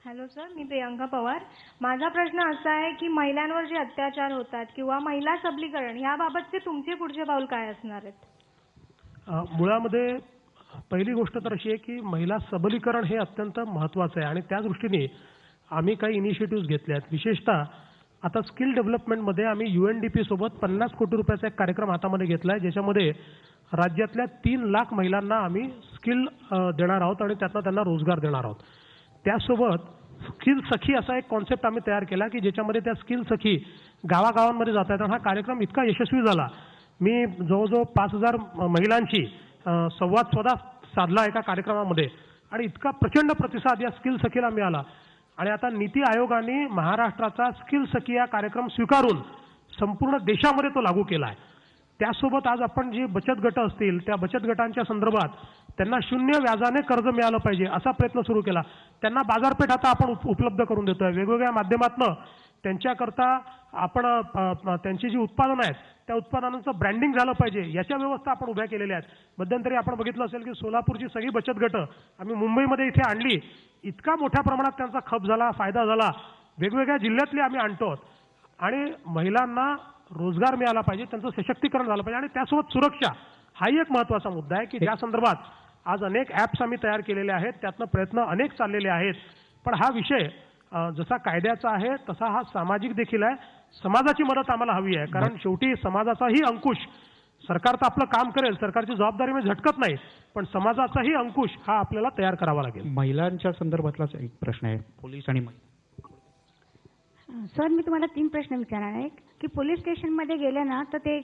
हॅलो सर, मी प्रियांका पवार. माझा प्रश्न असा आहे की महिलांवर जे अत्याचार होतात किंवा महिला सबलीकरण याबाबतचे तुमचे पुढचे पाऊल काय असणार आहेत? मुळामध्ये पहिली गोष्ट तर अशी आहे की महिला सबलीकरण हे अत्यंत महत्त्वाचं आहे आणि त्या दृष्टीने आम्ही काही इनिशिएटिव्ह घेतले आहेत. विशेषतः आता स्किल डेव्हलपमेंटमध्ये आम्ही UNDP सोबत 50 कोटी रुपयाचा एक कार्यक्रम हातामध्ये घेतला आहे, ज्याच्यामध्ये राज्यातल्या 3 लाख महिलांना आम्ही स्किल देणार आहोत आणि त्यातनं त्यांना रोजगार देणार आहोत. त्यासोबत स्किल सखी असा एक कॉन्सेप्ट आम्ही तयार केला की ज्याच्यामध्ये त्या स्किल सखी गावागावांमध्ये जात आहेत. आणि हा कार्यक्रम इतका यशस्वी झाला, मी जवळजवळ 5000 महिलांची संवाद साधला एका कार्यक्रमामध्ये आणि इतका प्रचंड प्रतिसाद या स्किल सखीला मिळाला. आणि आता नीती आयोगाने महाराष्ट्राचा स्किल सखी हा कार्यक्रम स्वीकारून संपूर्ण देशामध्ये तो लागू केला आहे. त्यासोबत आज आपण जे बचत गट असतील त्या बचत गटांच्या संदर्भात त्यांना 0 व्याजाने कर्ज मिळालं पाहिजे असा प्रयत्न सुरू केला. त्यांना बाजारपेठ आता आपण उपलब्ध करून देतोय. वेगवेगळ्या माध्यमातून त्यांच्याकरता आपण त्यांची जी उत्पादनं आहेत त्या उत्पादनांचं ब्रँडिंग झालं पाहिजे याच्या व्यवस्था आपण उभ्या केलेल्या आहेत. मध्यंतरी आपण बघितलं असेल की सोलापूरची सगळी बचत गटं आम्ही मुंबईमध्ये इथे आणली. इतका मोठ्या प्रमाणात त्यांचा खप झाला, फायदा झाला. वेगवेगळ्या जिल्ह्यातले आम्ही आणतो आणि महिलांना रोजगार मिळाला पाहिजे, त्यांचं सशक्तीकरण झालं पाहिजे. आणि त्यासोबत सुरक्षा हाही एक महत्त्वाचा मुद्दा आहे की ज्या संदर्भात आज अनेक ॲप्स आम्ही तयार केलेले आहेत, त्यातनं प्रयत्न अनेक चाललेले आहेत. पण हा विषय जसा कायद्याचा आहे तसा हा सामाजिक देखील आहे. समाजाची मदत आम्हाला हवी आहे, कारण शेवटी समाजाचाही अंकुश, सरकार तर आपलं काम करेल, सरकारची जबाबदारी मी झटकत नाही, पण समाजाचाही अंकुश हा आपल्याला तयार करावा लागेल. महिलांच्या संदर्भातलाच एक प्रश्न आहे, पोलीस आणि सर, मी तुम्हाला 3 प्रश्न विचारणार आहे की पोलीस स्टेशनमध्ये गेले ना तर ते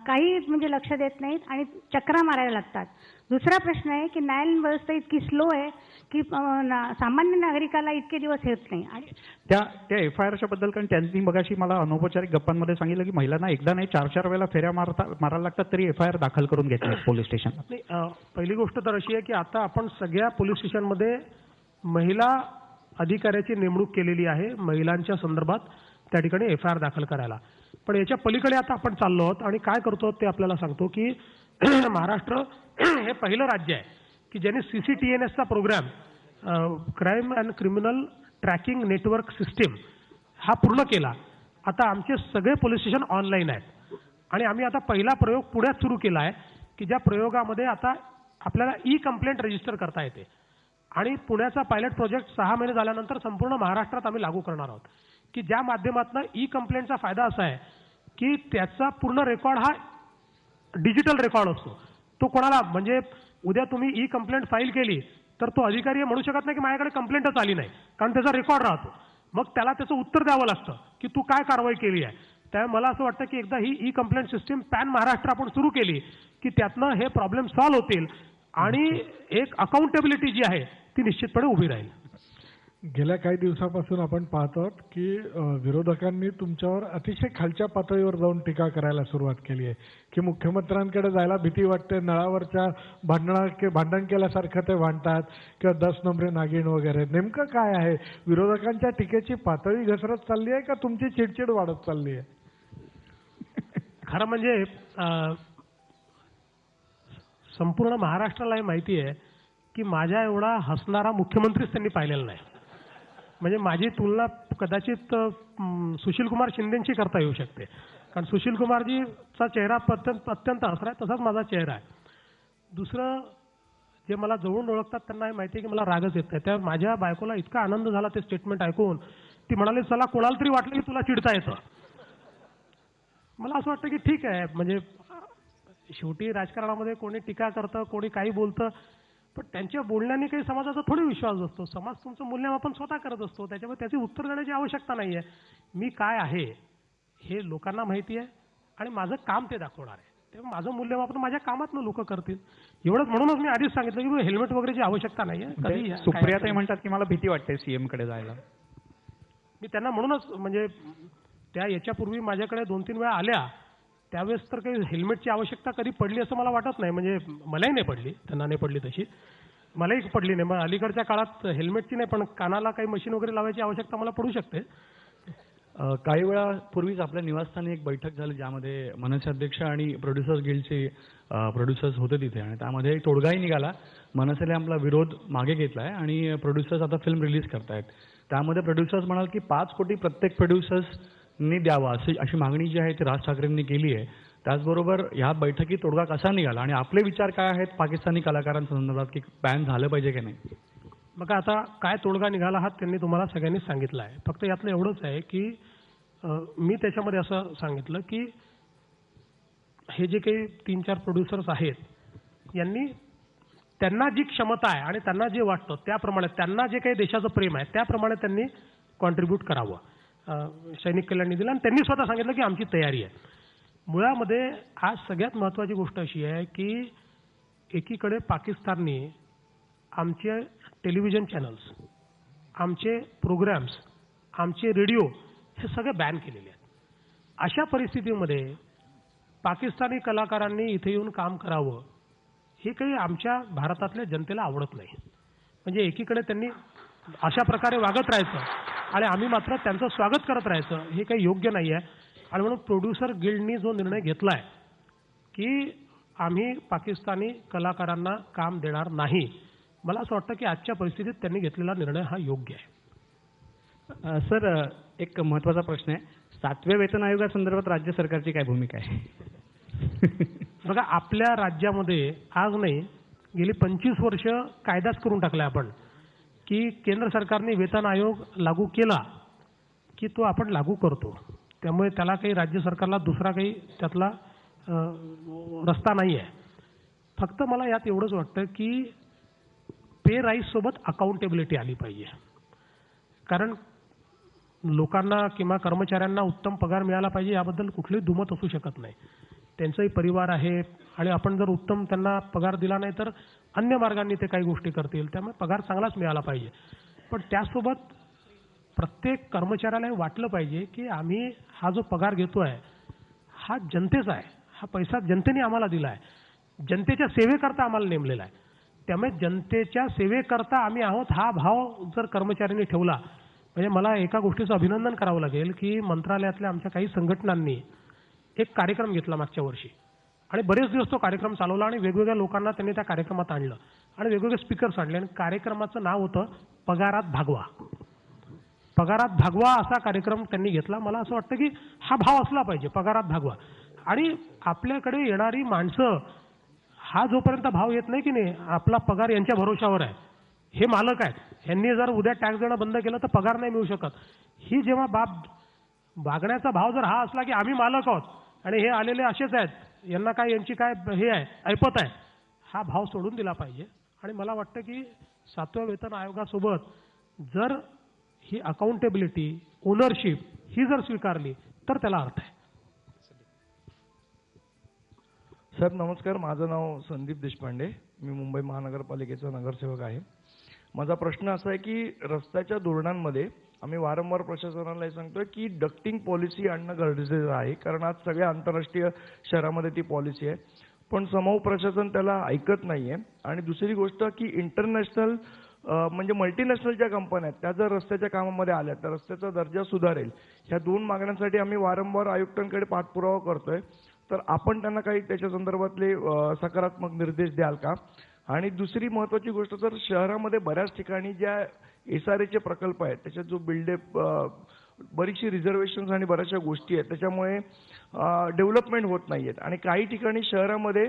काही म्हणजे लक्ष देत नाहीत आणि चक्रा मारायला लागतात. दुसरा प्रश्न आहे की न्यायालयीन व्यवस्था इतकी स्लो आहे की सामान्य नागरिकाला इतके दिवस येत नाही. आणि त्या FIRच्या बद्दल, कारण त्यांनी मगाशी मला अनौपचारिक गप्पांमध्ये सांगितलं की महिलांना एकदा नाही 4-4 वेळेला फेऱ्या मारायला लागतात तरी FIR दाखल करून घेतले पोलीस स्टेशनला. पहिली गोष्ट तर अशी आहे की आता आपण सगळ्या पोलीस स्टेशनमध्ये महिला अधिकाऱ्याची नेमणूक केलेली आहे महिलांच्या संदर्भात त्या ठिकाणी FIR दाखल करायला. पण याच्या पलीकडे आता आपण चाललो आहोत आणि काय करतो ते आपल्याला सांगतो की महाराष्ट्र हे पहिलं राज्य आहे की ज्यांनी CCTNSचा program, crime and criminal tracking network system हा पूर्ण केला. आता आमचे सगळे पोलीस स्टेशन ऑनलाईन आहेत आणि आम्ही आता पहिला प्रयोग पुण्यात सुरू केला आहे की ज्या प्रयोगामध्ये आता आपल्याला E-कंप्लेंट रजिस्टर करता येते. आणि पुण्याचा पायलट प्रोजेक्ट 6 महिने झाल्यानंतर संपूर्ण महाराष्ट्रात आम्ही लागू करणार आहोत की ज्या माध्यमातून E-कंप्लेंटचा फायदा असा आहे की त्याचा पूर्ण रेकॉर्ड हा डिजिटल रेकॉर्ड असतो. तो कोणाला, म्हणजे उद्या तुम्ही E-कंप्लेंट फाईल केली तर तो अधिकारी म्हणू शकत नाही की माझ्याकडे कंप्लेंटच आली नाही, कारण त्याचा रेकॉर्ड राहतो. मग त्याला त्याचं उत्तर द्यावं लागतं की तू काय कारवाई केली आहे. त्यामुळे मला असं वाटतं की एकदा ही E-कंप्लेंट सिस्टीम पॅन महाराष्ट्र आपण सुरू केली की त्यातनं हे प्रॉब्लेम सॉल्व्ह होतील आणि एक अकाउंटेबिलिटी जी आहे ती निश्चितपणे उभी राहील. गेल्या काही दिवसापासून आपण पाहतो की विरोधकांनी तुमच्यावर अतिशय खालच्या पातळीवर जाऊन टीका करायला सुरुवात केली आहे की मुख्यमंत्र्यांकडे जायला भीती वाटते, नळावरच्या भांडण केल्यासारखं ते भांडतात किंवा 10 नंबरी नागिण वगैरे. नेमकं काय आहे? विरोधकांच्या टीकेची पातळी घसरत चालली आहे का तुमची चिडचिड वाढत चालली आहे? खरं म्हणजे संपूर्ण महाराष्ट्राला हे माहिती आहे की माझ्या एवढा हसणारा मुख्यमंत्रीच त्यांनी पाहिलेला नाही. म्हणजे माझी तुलना कदाचित सुशीलकुमार शिंदेंशी करता येऊ शकते, कारण सुशीलकुमारजीचा चेहरा अत्यंत हसरा आहे, तसाच माझा चेहरा आहे. दुसरं, जे मला जवळून ओळखतात त्यांना हे माहिती आहे की मला रागच येत नाही. त्या माझ्या बायकोला इतका आनंद झाला ते स्टेटमेंट ऐकून, ती म्हणाली चला कोणाला तरी वाटलं की तुला चिडता येतं. मला असं वाटतं की ठीक आहे, म्हणजे शेवटी राजकारणामध्ये कोणी टीका करतं, कोणी काही बोलतं, पण त्यांच्या बोलण्याने काही समाजाचा थोडी विश्वास असतो. समाज तुमचं मूल्यमापन स्वतः करत असतो, त्याच्यामुळे त्याची उत्तर देण्याची आवश्यकता नाही आहे. मी काय आहे हे लोकांना माहिती आहे आणि माझं काम ते दाखवणार आहे. तेव्हा माझं मूल्यमापन माझ्या कामातनं लोक करतील एवढंच. म्हणूनच मी आधीच सांगितलं की हेल्मेट वगैरेची आवश्यकता नाही आहे. सुप्रियाताई म्हणतात की मला भीती वाटते सीएम कडे जायला. मी त्यांना म्हणूनच, म्हणजे त्या याच्यापूर्वी माझ्याकडे 2-3 वेळा आल्या, त्यावेळेस तर काही हेल्मेटची आवश्यकता कधी पडली असं मला वाटत नाही. म्हणजे मलाही नाही पडली, त्यांना नाही पडली तशी, मलाही पडली नाही. मग अलीकडच्या काळात हेल्मेटची नाही, पण कानाला काही मशीन वगैरे लावायची आवश्यकता मला पडू शकते. काही वेळापूर्वीच आपल्या निवासस्थानी एक बैठक झाली ज्यामध्ये मनसे अध्यक्ष आणि प्रोड्युसर्स गिल्डचे प्रोड्युसर्स होते तिथे, आणि त्यामध्ये एक तोडगाही निघाला. मनसेने आपला विरोध मागे घेतलाय आणि प्रोड्युसर्स आता फिल्म रिलीज करतायत. त्यामध्ये प्रोड्युसर्स म्हणाल की 5 कोटी प्रत्येक प्रोड्युसर्सनी द्यावा अशी मागणी जी आहे ती राज ठाकरेंनी केली आहे. त्याचबरोबर ह्या बैठकीत तोडगा कसा निघाला आणि आपले विचार काय आहेत पाकिस्तानी कलाकारांसंदर्भात की बॅन झालं पाहिजे की नाही? बघा, आता काय तोडगा निघाला हा त्यांनी तुम्हाला सगळ्यांनी सांगितलं आहे. फक्त यातलं एवढंच आहे की मी त्याच्यामध्ये असं सांगितलं की हे जे काही 3-4 प्रोड्युसर्स आहेत यांनी त्यांना जी क्षमता आहे आणि त्यांना जे वाटतं त्याप्रमाणे, त्यांना जे काही देशाचं प्रेम आहे त्याप्रमाणे त्यांनी कॉन्ट्रीब्यूट करावं. सैनिक कल्याण निधीला, आणि त्यांनी स्वतः सांगितलं की आमची तयारी आहे. मुळामध्ये आज सगळ्यात महत्त्वाची गोष्ट अशी आहे की एकीकडे पाकिस्तानने आमचे टेलिव्हिजन चॅनल्स, आमचे प्रोग्रॅम्स, आमचे रेडिओ हे सगळे बॅन केलेले आहेत. अशा परिस्थितीमध्ये पाकिस्तानी कलाकारांनी इथे येऊन काम करावं हे काही आमच्या भारतातल्या जनतेला आवडत नाही. म्हणजे एकीकडे त्यांनी अशा प्रकारे वागत राहायचं आणि आम्ही मात्र त्यांचं स्वागत करत राहायचं, हे काही योग्य नाही आहे. आणि म्हणून प्रोड्युसर गिल्डनी जो निर्णय घेतला आहे की आम्ही पाकिस्तानी कलाकारांना काम देणार नाही, मला असं वाटतं की आजच्या परिस्थितीत त्यांनी घेतलेला निर्णय हा योग्य आहे. सर, एक महत्त्वाचा प्रश्न आहे. 7व्या वेतन आयोगासंदर्भात राज्य सरकारची काय भूमिका आहे? बघा, आपल्या राज्यामध्ये आज नाही, गेली 25 वर्ष कायदाच करून टाकला आपण की केंद्र सरकारने वेतन आयोग लागू केला की तो आपण लागू करतो. त्यामुळे त्याला काही राज्य सरकारला दुसरा काही त्यातला रस्ता नाही आहे. फक्त मला यात एवढंच वाटतं की पे राईज सोबत अकाउंटेबिलिटी आली पाहिजे. कारण लोकांना किंवा कर्मचाऱ्यांना उत्तम पगार मिळाला पाहिजे याबद्दल कुठलीही दुमत असू शकत नाही. त्यांचाही परिवार आहे आणि आपण जर उत्तम त्यांना पगार दिला नाही तर अन्य मार्गांनी ते काही गोष्टी करतील. त्यामुळे पगार चांगलाच मिळाला पाहिजे. पण त्यासोबत प्रत्येक कर्मचाऱ्याला हे वाटलं पाहिजे की आम्ही हा जो पगार घेतोय हा जनतेचा आहे, हा पैसा जनतेने आम्हाला दिला आहे, जनतेच्या सेवेकरता आम्हाला नेमलेला आहे. त्यामुळे जनतेच्या सेवेकरता आम्ही आहोत हा भाव जर कर्मचाऱ्यांनी ठेवला, म्हणजे मला एका गोष्टीचं अभिनंदन करावं लागेल की मंत्रालयातल्या आमच्या काही संघटनांनी एक कार्यक्रम घेतला मागच्या वर्षी आणि बरेच दिवस तो कार्यक्रम चालवला आणि वेगवेगळ्या लोकांना त्यांनी त्या कार्यक्रमात आणलं आणि वेगवेगळे स्पीकर्स आणले आणि कार्यक्रमाचं नाव होतं पगारात भागवा. पगारात भागवा असा कार्यक्रम त्यांनी घेतला. मला असं वाटतं की हा भाव असला पाहिजे, पगारात भागवा. आणि आपल्याकडे येणारी माणसं हा जोपर्यंत भाव येत नाही की नाही, आपला पगार यांच्या भरोशावर आहे, हे मालक आहेत, यांनी जर उद्या टॅक्स देणं बंद केलं तर पगार नाही मिळू शकत. ही जेव्हा वागण्याचा भाव जर हा असला की आम्ही मालक आहोत आणि हे आलेले असेच आहेत, यांना काय यांची काय हे आहे ऐपत आहे, हा भाव सोडून दिला पाहिजे. आणि मला वाटतं की 7व्या वेतन आयोगासोबत जर ही अकाउंटेबिलिटी, ओनरशिप ही जर स्वीकारली तर त्याला अर्थ आहे. सर नमस्कार, माझं नाव संदीप देशपांडे, मी मुंबई महानगरपालिकेचा नगरसेवक आहे. माझा प्रश्न असा आहे की रस्त्याच्या धोरणांमध्ये आम्ही वारंवार प्रशासनाला हे सांगतोय की डक्टिंग पॉलिसी आणणं गरजेचं आहे, कारण आज सगळ्या आंतरराष्ट्रीय शहरामध्ये ती पॉलिसी आहे, पण समूह प्रशासन त्याला ऐकत नाहीये. आणि दुसरी गोष्ट की इंटरनॅशनल म्हणजे मल्टीनॅशनल ज्या कंपन्या आहेत त्या जर रस्त्याच्या कामामध्ये आल्या तर रस्त्याचा दर्जा सुधारेल. ह्या 2 मागण्यांसाठी आम्ही वारंवार आयुक्तांकडे पाठपुरावा करतोय, तर आपण त्यांना काही त्याच्या संदर्भातले सकारात्मक निर्देश द्याल का? आणि दुसरी महत्त्वाची गोष्ट, तर शहरामध्ये बऱ्याच ठिकाणी ज्या SRA चे प्रकल्प आहेत त्याच्यात जो बिल्डअप बरीचशी रिझर्वेशन्स आणि बऱ्याचशा गोष्टी आहेत त्याच्यामुळे डेव्हलपमेंट होत नाहीयेत. आणि काही ठिकाणी शहरामध्ये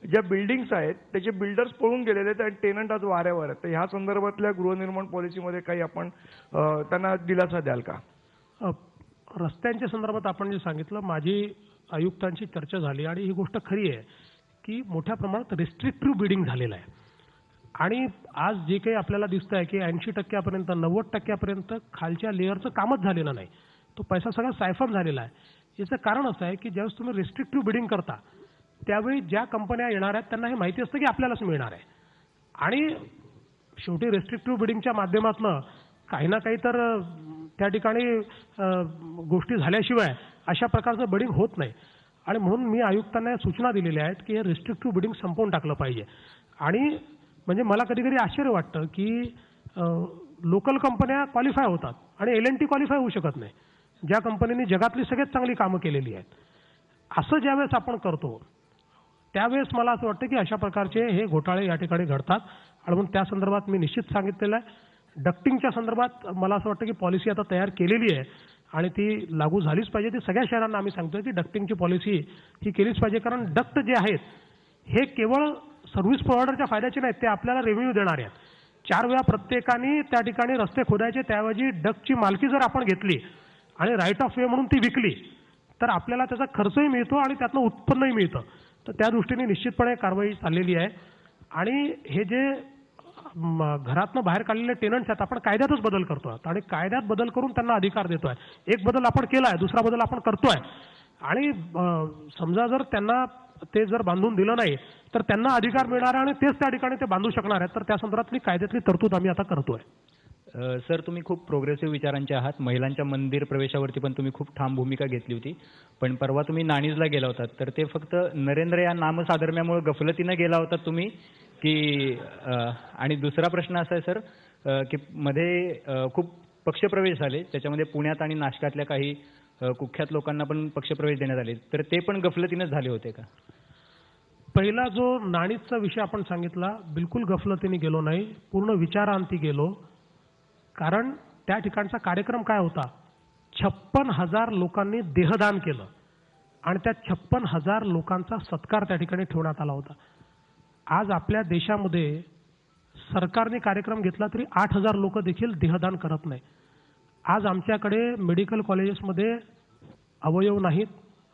ज्या बिल्डिंग्स आहेत त्याचे बिल्डर्स पळून गेलेले आहेत आणि टेनंट आज वाऱ्यावर आहेत. तर ह्या संदर्भातल्या गृहनिर्माण पॉलिसीमध्ये काही आपण त्यांना दिलासा द्याल का? रस्त्यांच्या संदर्भात आपण जे सांगितलं, माझी आयुक्तांची चर्चा झाली आणि ही गोष्ट खरी आहे की मोठ्या प्रमाणात रिस्ट्रिक्टिव्ह बिडिंग झालेलं आहे. आणि आज जे काही आपल्याला दिसतं आहे की 80% 90% खालच्या लेअरचं कामच झालेलं नाही, तो पैसा सगळा सायफर झालेला आहे. याचं कारण असं आहे की ज्यावेळेस तुम्ही रिस्ट्रिक्टिव्ह बिडिंग करता त्यावेळी ज्या कंपन्या येणार आहेत त्यांना हे माहिती असतं की आपल्यालाच मिळणार आहे. आणि शेवटी रिस्ट्रिक्टिव्ह बिडिंगच्या माध्यमातून काही ना काही तर त्या ठिकाणी गोष्टी झाल्याशिवाय अशा प्रकारचं बिडिंग होत नाही. आणि म्हणून मी आयुक्तांना सूचना दिलेल्या आहेत की हे रिस्ट्रिक्टिव्ह बिडिंग संपवून टाकलं पाहिजे. आणि म्हणजे मला कधी कधी आश्चर्य वाटतं की लोकल कंपन्या क्वालिफाय होतात आणि L&T क्वालिफाय होऊ शकत नाही, ज्या कंपनीने जगातली सगळ्यात चांगली कामं केलेली आहेत. असं ज्यावेळेस आपण करतो त्यावेळेस मला असं वाटतं की अशा प्रकारचे हे घोटाळे या ठिकाणी घडतात. आणि म्हणून त्या संदर्भात मी निश्चित सांगितलेलं आहे. डक्टिंगच्या संदर्भात मला असं वाटतं की पॉलिसी आता तयार केलेली आहे आणि ती लागू झालीच पाहिजे. ती सगळ्या शहरांना आम्ही सांगतोय की डक्टिंगची पॉलिसी ही केलीच पाहिजे, कारण डक्ट जे आहेत हे केवळ सर्व्हिस प्रोव्हायडरच्या फायद्याचे नाहीत, ते आपल्याला रेव्हेन्यू देणारे आहेत. 4 वेळा प्रत्येकाने त्या ठिकाणी रस्ते खोदायचे, त्याऐवजी डक्टची मालकी जर आपण घेतली आणि राईट ऑफ वे म्हणून ती विकली तर आपल्याला त्याचा खर्चही मिळतो आणि त्यातनं उत्पन्नही मिळतं. तर त्या दृष्टीने निश्चितपणे कारवाई चाललेली आहे. आणि हे जे घरातनं बाहेर काढलेले टेनंट्स आहेत आपण कायद्यातच बदल करतोय आणि कायद्यात बदल करून त्यांना अधिकार देतोय. एक बदल आपण केला आहे, दुसरा बदल आपण करतोय. आणि समजा जर त्यांना ते जर बांधून दिलं नाही तर त्यांना अधिकार मिळणार आहे आणि तेच त्या ठिकाणी ते बांधू शकणार आहेत. तर त्या संदर्भातली कायद्यातली तरतूद आम्ही आता करतोय. सर, तुम्ही खूप प्रोग्रेसिव्ह विचारांचे आहात. महिलांच्या मंदिर प्रवेशावरती पण तुम्ही खूप ठाम भूमिका घेतली होती. पण परवा तुम्ही नाणीजला गेला होतात तर ते फक्त नरेंद्र या नामसाधर्म्यामुळे गफलतीनं गेला होता तुम्ही की? आणि दुसरा प्रश्न असा आहे सर की मध्ये खूप पक्षप्रवेश झाले, त्याच्यामध्ये पुण्यात आणि नाशकातल्या काही कुख्यात लोकांना पण पक्षप्रवेश देण्यात आले, तर ते पण गफलतीनंच झाले होते का? पहिला जो नाणीजचा विषय आपण सांगितला, बिलकुल गफलतीने गेलो नाही, पूर्ण विचारांती गेलो. कारण त्या ठिकाणचा कार्यक्रम काय होता, 56,000 लोकांनी देहदान केलं आणि त्या 56,000 लोकांचा सत्कार त्या ठिकाणी ठेवण्यात आला होता. आज आपल्या देशामध्ये सरकारने कार्यक्रम घेतला तरी 8,000 लोक देखील देहदान करत नाही. आज आमच्याकडे मेडिकल कॉलेजेसमध्ये अवयव नाहीत,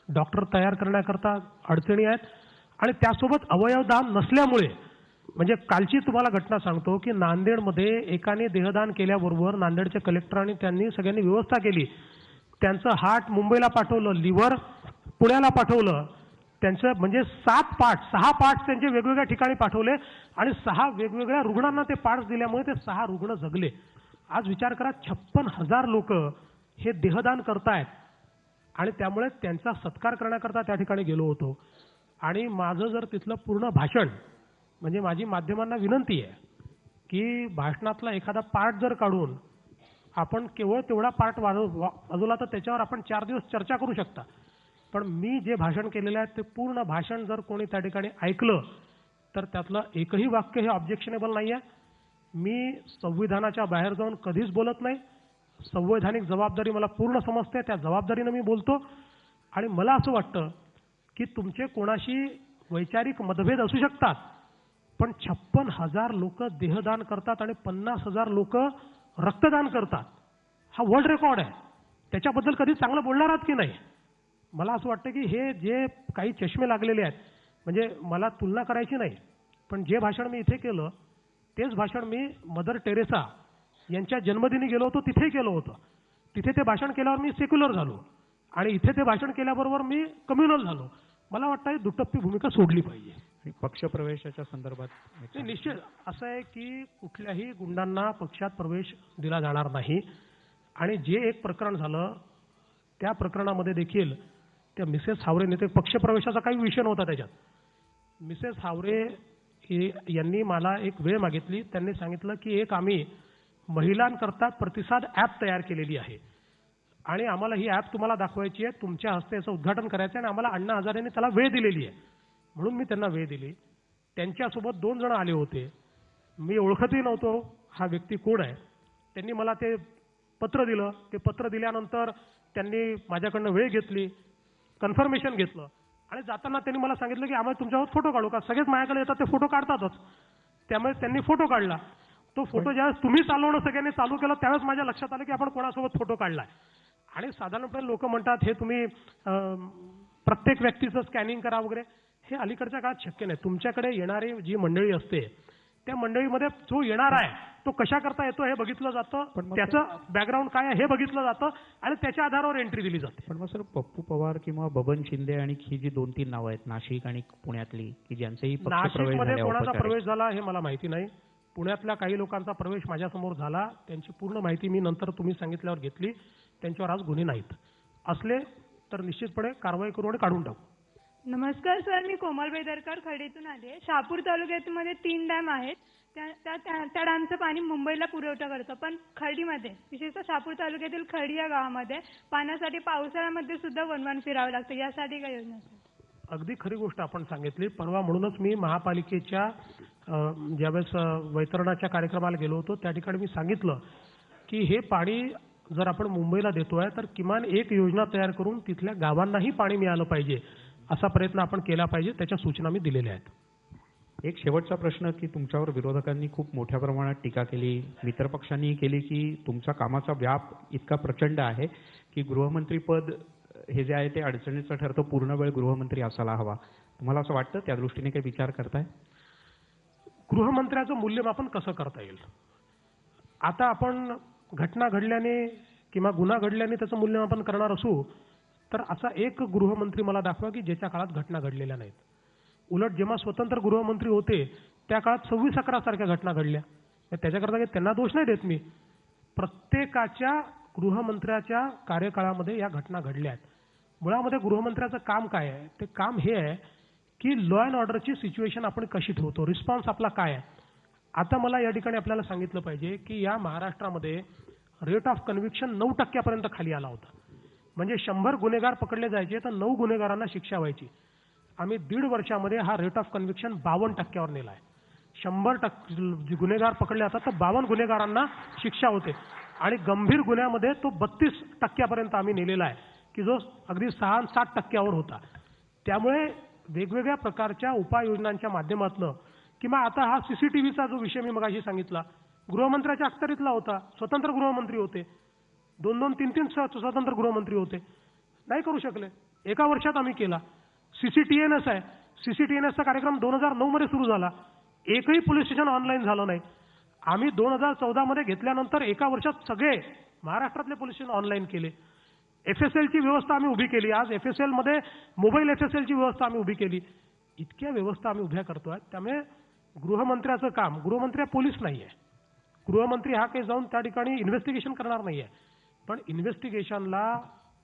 डॉक्टर तयार करण्याकरता अडचणी आहेत. आणि त्यासोबत अवयवदान नसल्यामुळे, म्हणजे कालची तुम्हाला घटना सांगतो की नांदेडमध्ये एकाने देहदान केल्याबरोबर नांदेडच्या कलेक्टरांनी त्यांनी सगळ्यांनी व्यवस्था केली. त्यांचं हार्ट मुंबईला पाठवलं, लिव्हर पुण्याला पाठवलं, त्यांचं म्हणजे 6 पार्ट्स त्यांचे वेगवेगळ्या ठिकाणी पाठवले आणि 6 वेगवेगळ्या रुग्णांना ते पार्ट्स दिल्यामुळे ते 6 रुग्ण जगले. आज विचार करा, 56,000 लोक हे देहदान करतायत आणि त्यामुळे त्यांचा सत्कार करण्याकरता त्या ठिकाणी गेलो होतो. आणि माझं जर तिथलं पूर्ण भाषण, म्हणजे माझी माध्यमांना विनंती आहे की भाषणातला एखादा पार्ट जर काढून आपण केवळ तेवढा पार्ट वाजवला तर त्याच्यावर आपण 4 दिवस चर्चा करू शकता. पण मी जे भाषण केलेलं आहे ते पूर्ण भाषण जर कोणी त्या ठिकाणी ऐकलं तर त्यातलं एकही वाक्य हे ऑब्जेक्शनेबल नाही आहे. मी संविधानाच्या बाहेर जाऊन कधीच बोलत नाही. संवैधानिक जबाबदारी मला पूर्ण समजते, त्या जबाबदारीनं मी बोलतो. आणि मला असं वाटतं की तुमचे कोणाशी वैचारिक मतभेद असू शकतात, पण 56,000 लोक देहदान करतात आणि 50,000 लोक रक्तदान करतात, हा वर्ल्ड रेकॉर्ड आहे. त्याच्याबद्दल कधी चांगलं बोलणार आहात की नाही? मला असं वाटतं की हे जे काही चष्मे लागलेले आहेत, म्हणजे मला तुलना करायची नाही, पण जे भाषण मी इथे केलं तेच भाषण मी मदर टेरेसा यांच्या जन्मदिनी गेलो होतो, तिथे केलं होतं. तिथे ते भाषण केल्यावर मी सेक्युलर झालो आणि इथे ते भाषण केल्याबरोबर मी कम्युनल झालो. मला वाटतं दुटप्पी भूमिका सोडली पाहिजे. पक्षप्रवेशाच्या संदर्भात नाही, निश्चित असं आहे की कुठल्याही गुंडांना पक्षात प्रवेश दिला जाणार नाही. आणि जे एक प्रकरण झालं त्या प्रकरणामध्ये देखील त्या मिसेस हावरे नेते पक्षप्रवेशाचा काही विषय नव्हता त्याच्यात. मिसेस हावरे यांनी मला एक वेळ मागितली. त्यांनी सांगितलं की एक आम्ही महिलांकरता प्रतिसाद ॲप तयार केलेली आहे आणि आम्हाला ही ॲप तुम्हाला दाखवायची आहे, तुमच्या हस्ते याचं उद्घाटन करायचं आहे आणि आम्हाला अण्णा हजारेंनी त्याला वेळ दिलेली आहे. म्हणून मी त्यांना वेळ दिली. त्यांच्यासोबत 2 जण आले होते. मी ओळखतही नव्हतो हा व्यक्ती कोण आहे. त्यांनी मला ते पत्र दिलं. ते पत्र दिल्यानंतर त्यांनी माझ्याकडनं वेळ घेतली, कन्फर्मेशन घेतलं आणि जाताना त्यांनी मला सांगितलं की आम्हाला तुमच्यासोबत फोटो काढू का. सगळेच माझ्याकडे येतात ते फोटो काढतातच. त्यामुळे त्यांनी फोटो काढला. तो फोटो ज्यावेळेस तुम्ही चालवणं सगळ्यांनी चालू केलं त्यावेळेस माझ्या लक्षात आलं की आपण कोणासोबत फोटो काढलाय. आणि साधारणपणे लोक म्हणतात हे तुम्ही प्रत्येक व्यक्तीचं स्कॅनिंग करा वगैरे. हे अलीकडच्या काळात शक्य नाही. तुमच्याकडे येणारी जी मंडळी असते त्या मंडळीमध्ये जो येणार आहे तो कशा करता येतो हे बघितलं जातं, त्याचं बॅकग्राऊंड काय आहे हे बघितलं जातं आणि त्याच्या आधारावर एंट्री दिली जाते. पण मग सर पप्पू पवार किंवा बबन शिंदे आणि ही जी 2-3 नावं आहेत नाशिक आणि पुण्यातली की ज्यांचेही नाशिकमध्ये कोणाचा प्रवेश झाला हे मला माहिती नाही. पुण्यातल्या काही लोकांचा प्रवेश माझ्यासमोर झाला. त्यांची पूर्ण माहिती मी नंतर तुम्ही सांगितल्यावर घेतली. त्यांच्यावर आज गुन्हे नाहीत. असले तर निश्चितपणे कारवाई करू आणि काढून टाकू. नमस्कार सर, मी कोमल बेदरकर खडीतून आली आहे. शहापूर तालुक्यामध्ये 3 डॅम आहेत. त्या डॅमचं पाणी मुंबईला पुरवठा करतं, पण खर्डीमध्ये विशेषतः शहापूर तालुक्यातील खर्डी या गावामध्ये पाण्यासाठी पावसाळ्यामध्ये सुद्धा वनवन फिरावं लागतं. यासाठी काय योजना असेल? अगदी खरी गोष्ट आपण सांगितली. परवा म्हणूनच मी महापालिकेच्या ज्यावेळेस वैतरणाच्या कार्यक्रमाला गेलो होतो त्या ठिकाणी मी सांगितलं की हे पाणी जर आपण मुंबईला देतोय तर किमान एक योजना तयार करून तिथल्या गावांनाही पाणी मिळालं पाहिजे असा प्रयत्न आपण केला पाहिजे. त्याच्या सूचना मी दिलेल्या आहेत. एक शेवटचा प्रश्न की तुमच्यावर विरोधकांनी खूप मोठ्या प्रमाणात टीका केली, मित्रपक्षांनीही केली की तुमचा कामाचा व्याप इतका प्रचंड आहे की गृहमंत्रीपद हे जे आहे ते अडचणीचं ठरतं, पूर्ण वेळ गृहमंत्री असायला हवा. तुम्हाला असं वाटतं त्या दृष्टीने काही विचार करताय? गृहमंत्र्याचं मूल्यमापन कसं करता येईल? आता आपण घटना घडल्याने किंवा गुन्हा घडल्याने त्याचं मूल्यमापन करणार असू तर असा एक गृहमंत्री मला दाखवा की ज्याच्या काळात घटना घडलेल्या नाहीत. उलट जेव्हा स्वतंत्र गृहमंत्री होते त्या काळात 26/11 सारख्या घटना घडल्या. त्याच्याकरता त्यांना दोष नाही देत मी. प्रत्येकाच्या गृहमंत्र्याच्या कार्यकाळामध्ये या घटना घडल्या आहेत. मुळामध्ये गृहमंत्र्याचं काम काय आहे? ते काम हे आहे की लॉ अँड ऑर्डरची सिच्युएशन आपण कशी ठेवतो, रिस्पॉन्स आपला काय आहे. आता मला या ठिकाणी आपल्याला सांगितलं पाहिजे की या महाराष्ट्रामध्ये रेट ऑफ कन्व्हिक्शन 9% खाली आला होता. म्हणजे 100 गुन्हेगार पकडले जायचे तर 9 गुन्हेगारांना शिक्षा व्हायची. आम्ही 1.5 वर्षामध्ये हा रेट ऑफ कन्व्हिक्शन 52% नेला आहे. 100 गुन्हेगार पकडले जातात तर 52 गुन्हेगारांना शिक्षा होते आणि गंभीर गुन्ह्यामध्ये तो 32% आम्ही नेलेला आहे की जो अगदी 6-7% होता. त्यामुळे वेगवेगळ्या प्रकारच्या उपाययोजनांच्या माध्यमातून किंवा आता हा CCTVचा जो विषय मी मगाशी सांगितला गृहमंत्र्याच्या अखत्यारीतला होता. स्वतंत्र गृहमंत्री होते. 2-2, 3-3 स्वतंत्र गृहमंत्री होते. नाही करू शकले. एका वर्षात आम्ही केला. CCTNS आहे. CCTNSचा कार्यक्रम 2009 मध्ये सुरू झाला. एकही पोलीस स्टेशन ऑनलाईन झालं नाही. आम्ही 2014 मध्ये घेतल्यानंतर एका वर्षात सगळे महाराष्ट्रातले पोलीस स्टेशन ऑनलाईन केले. FSLची व्यवस्था आम्ही उभी केली. आज FSL मध्ये मोबाईल FSLची व्यवस्था आम्ही उभी केली. इतक्या व्यवस्था आम्ही उभ्या करतोय. त्यामुळे गृहमंत्र्याचं काम, गृहमंत्री पोलीस नाही आहे. गृहमंत्री हा काही जाऊन त्या ठिकाणी इन्व्हेस्टिगेशन करणार नाही आहे. पण इन्व्हेस्टिगेशनला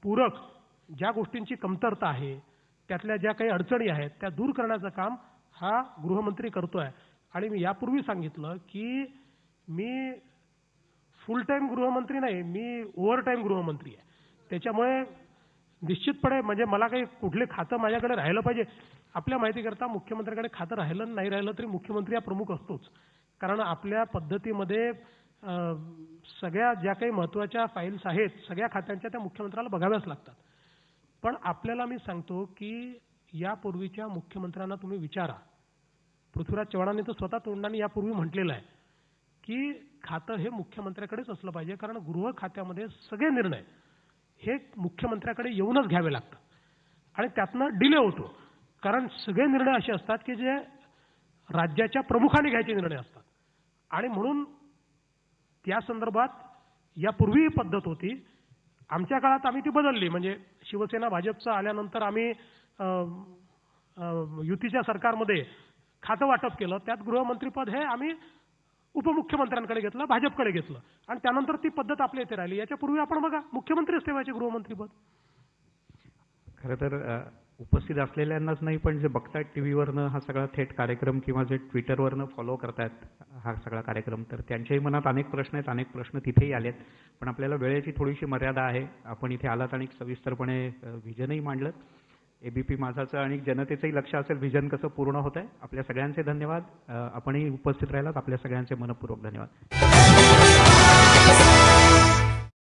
पूरक ज्या गोष्टींची कमतरता आहे, त्यातल्या ज्या काही अडचणी आहेत त्या दूर करण्याचं काम हा गृहमंत्री करतोय. आणि मी यापूर्वी सांगितलं की मी फुल टाइम गृहमंत्री नाही, मी ओव्हर टाइम गृहमंत्री आहे. त्याच्यामुळे निश्चितपणे म्हणजे मला काही कुठले खातं माझ्याकडे राहिलं पाहिजे. आपल्या माहितीकरता मुख्यमंत्र्याकडे खातं राहिलं नाही राहिलं तरी मुख्यमंत्री हा प्रमुख असतोच. कारण आपल्या पद्धतीमध्ये सगळ्या ज्या काही महत्त्वाच्या फाईल्स आहेत सगळ्या खात्यांच्या त्या मुख्यमंत्र्याला बघाव्याच लागतात. पण आपल्याला मी सांगतो की यापूर्वीच्या मुख्यमंत्र्यांना तुम्ही विचारा. पृथ्वीराज चव्हाणांनी तर स्वतः तोंडाने यापूर्वी म्हटलेलं आहे की खातं हे मुख्यमंत्र्याकडेच असलं पाहिजे. कारण गृह खात्यामध्ये सगळे निर्णय हे मुख्यमंत्र्याकडे येऊनच घ्यावे लागतात आणि त्यातनं डिले होतो. कारण सगळे निर्णय असे असतात की जे राज्याच्या प्रमुखाने घ्यायचे निर्णय असतात आणि म्हणून त्या संदर्भात यापूर्वी पद्धत होती. आमच्या काळात आम्ही ती बदलली. म्हणजे शिवसेना भाजपचं आल्यानंतर आम्ही युतीच्या सरकारमध्ये खातं वाटप केलं, त्यात गृहमंत्रीपद हे आम्ही उपमुख्यमंत्र्यांकडे घेतलं, भाजपकडे घेतलं आणि त्यानंतर ती पद्धत आपल्या इथे राहिली. याच्यापूर्वी आपण बघा मुख्यमंत्रीच ठेवायचे गृहमंत्रीपद. खरं तर उपस्थित असलेल्यांनाच नाही, पण जे बघतायत टीव्हीवरनं हा सगळा थेट कार्यक्रम किंवा जे ट्विटरवरनं फॉलो करतायत हा सगळा कार्यक्रम, तर त्यांच्याही मनात अनेक प्रश्न आहेत, अनेक प्रश्न तिथेही आलेत. पण आपल्याला वेळेची थोडीशी मर्यादा आहे. आपण इथे आलात आणि सविस्तरपणे व्हिजनही मांडलं. एबीपी माझाचं आणि जनतेचंही लक्ष असेल व्हिजन कसं पूर्ण होत आहे. आपल्या सगळ्यांचे धन्यवाद. आपणही उपस्थित राहिलात. आपल्या सगळ्यांचे मनपूर्वक धन्यवाद.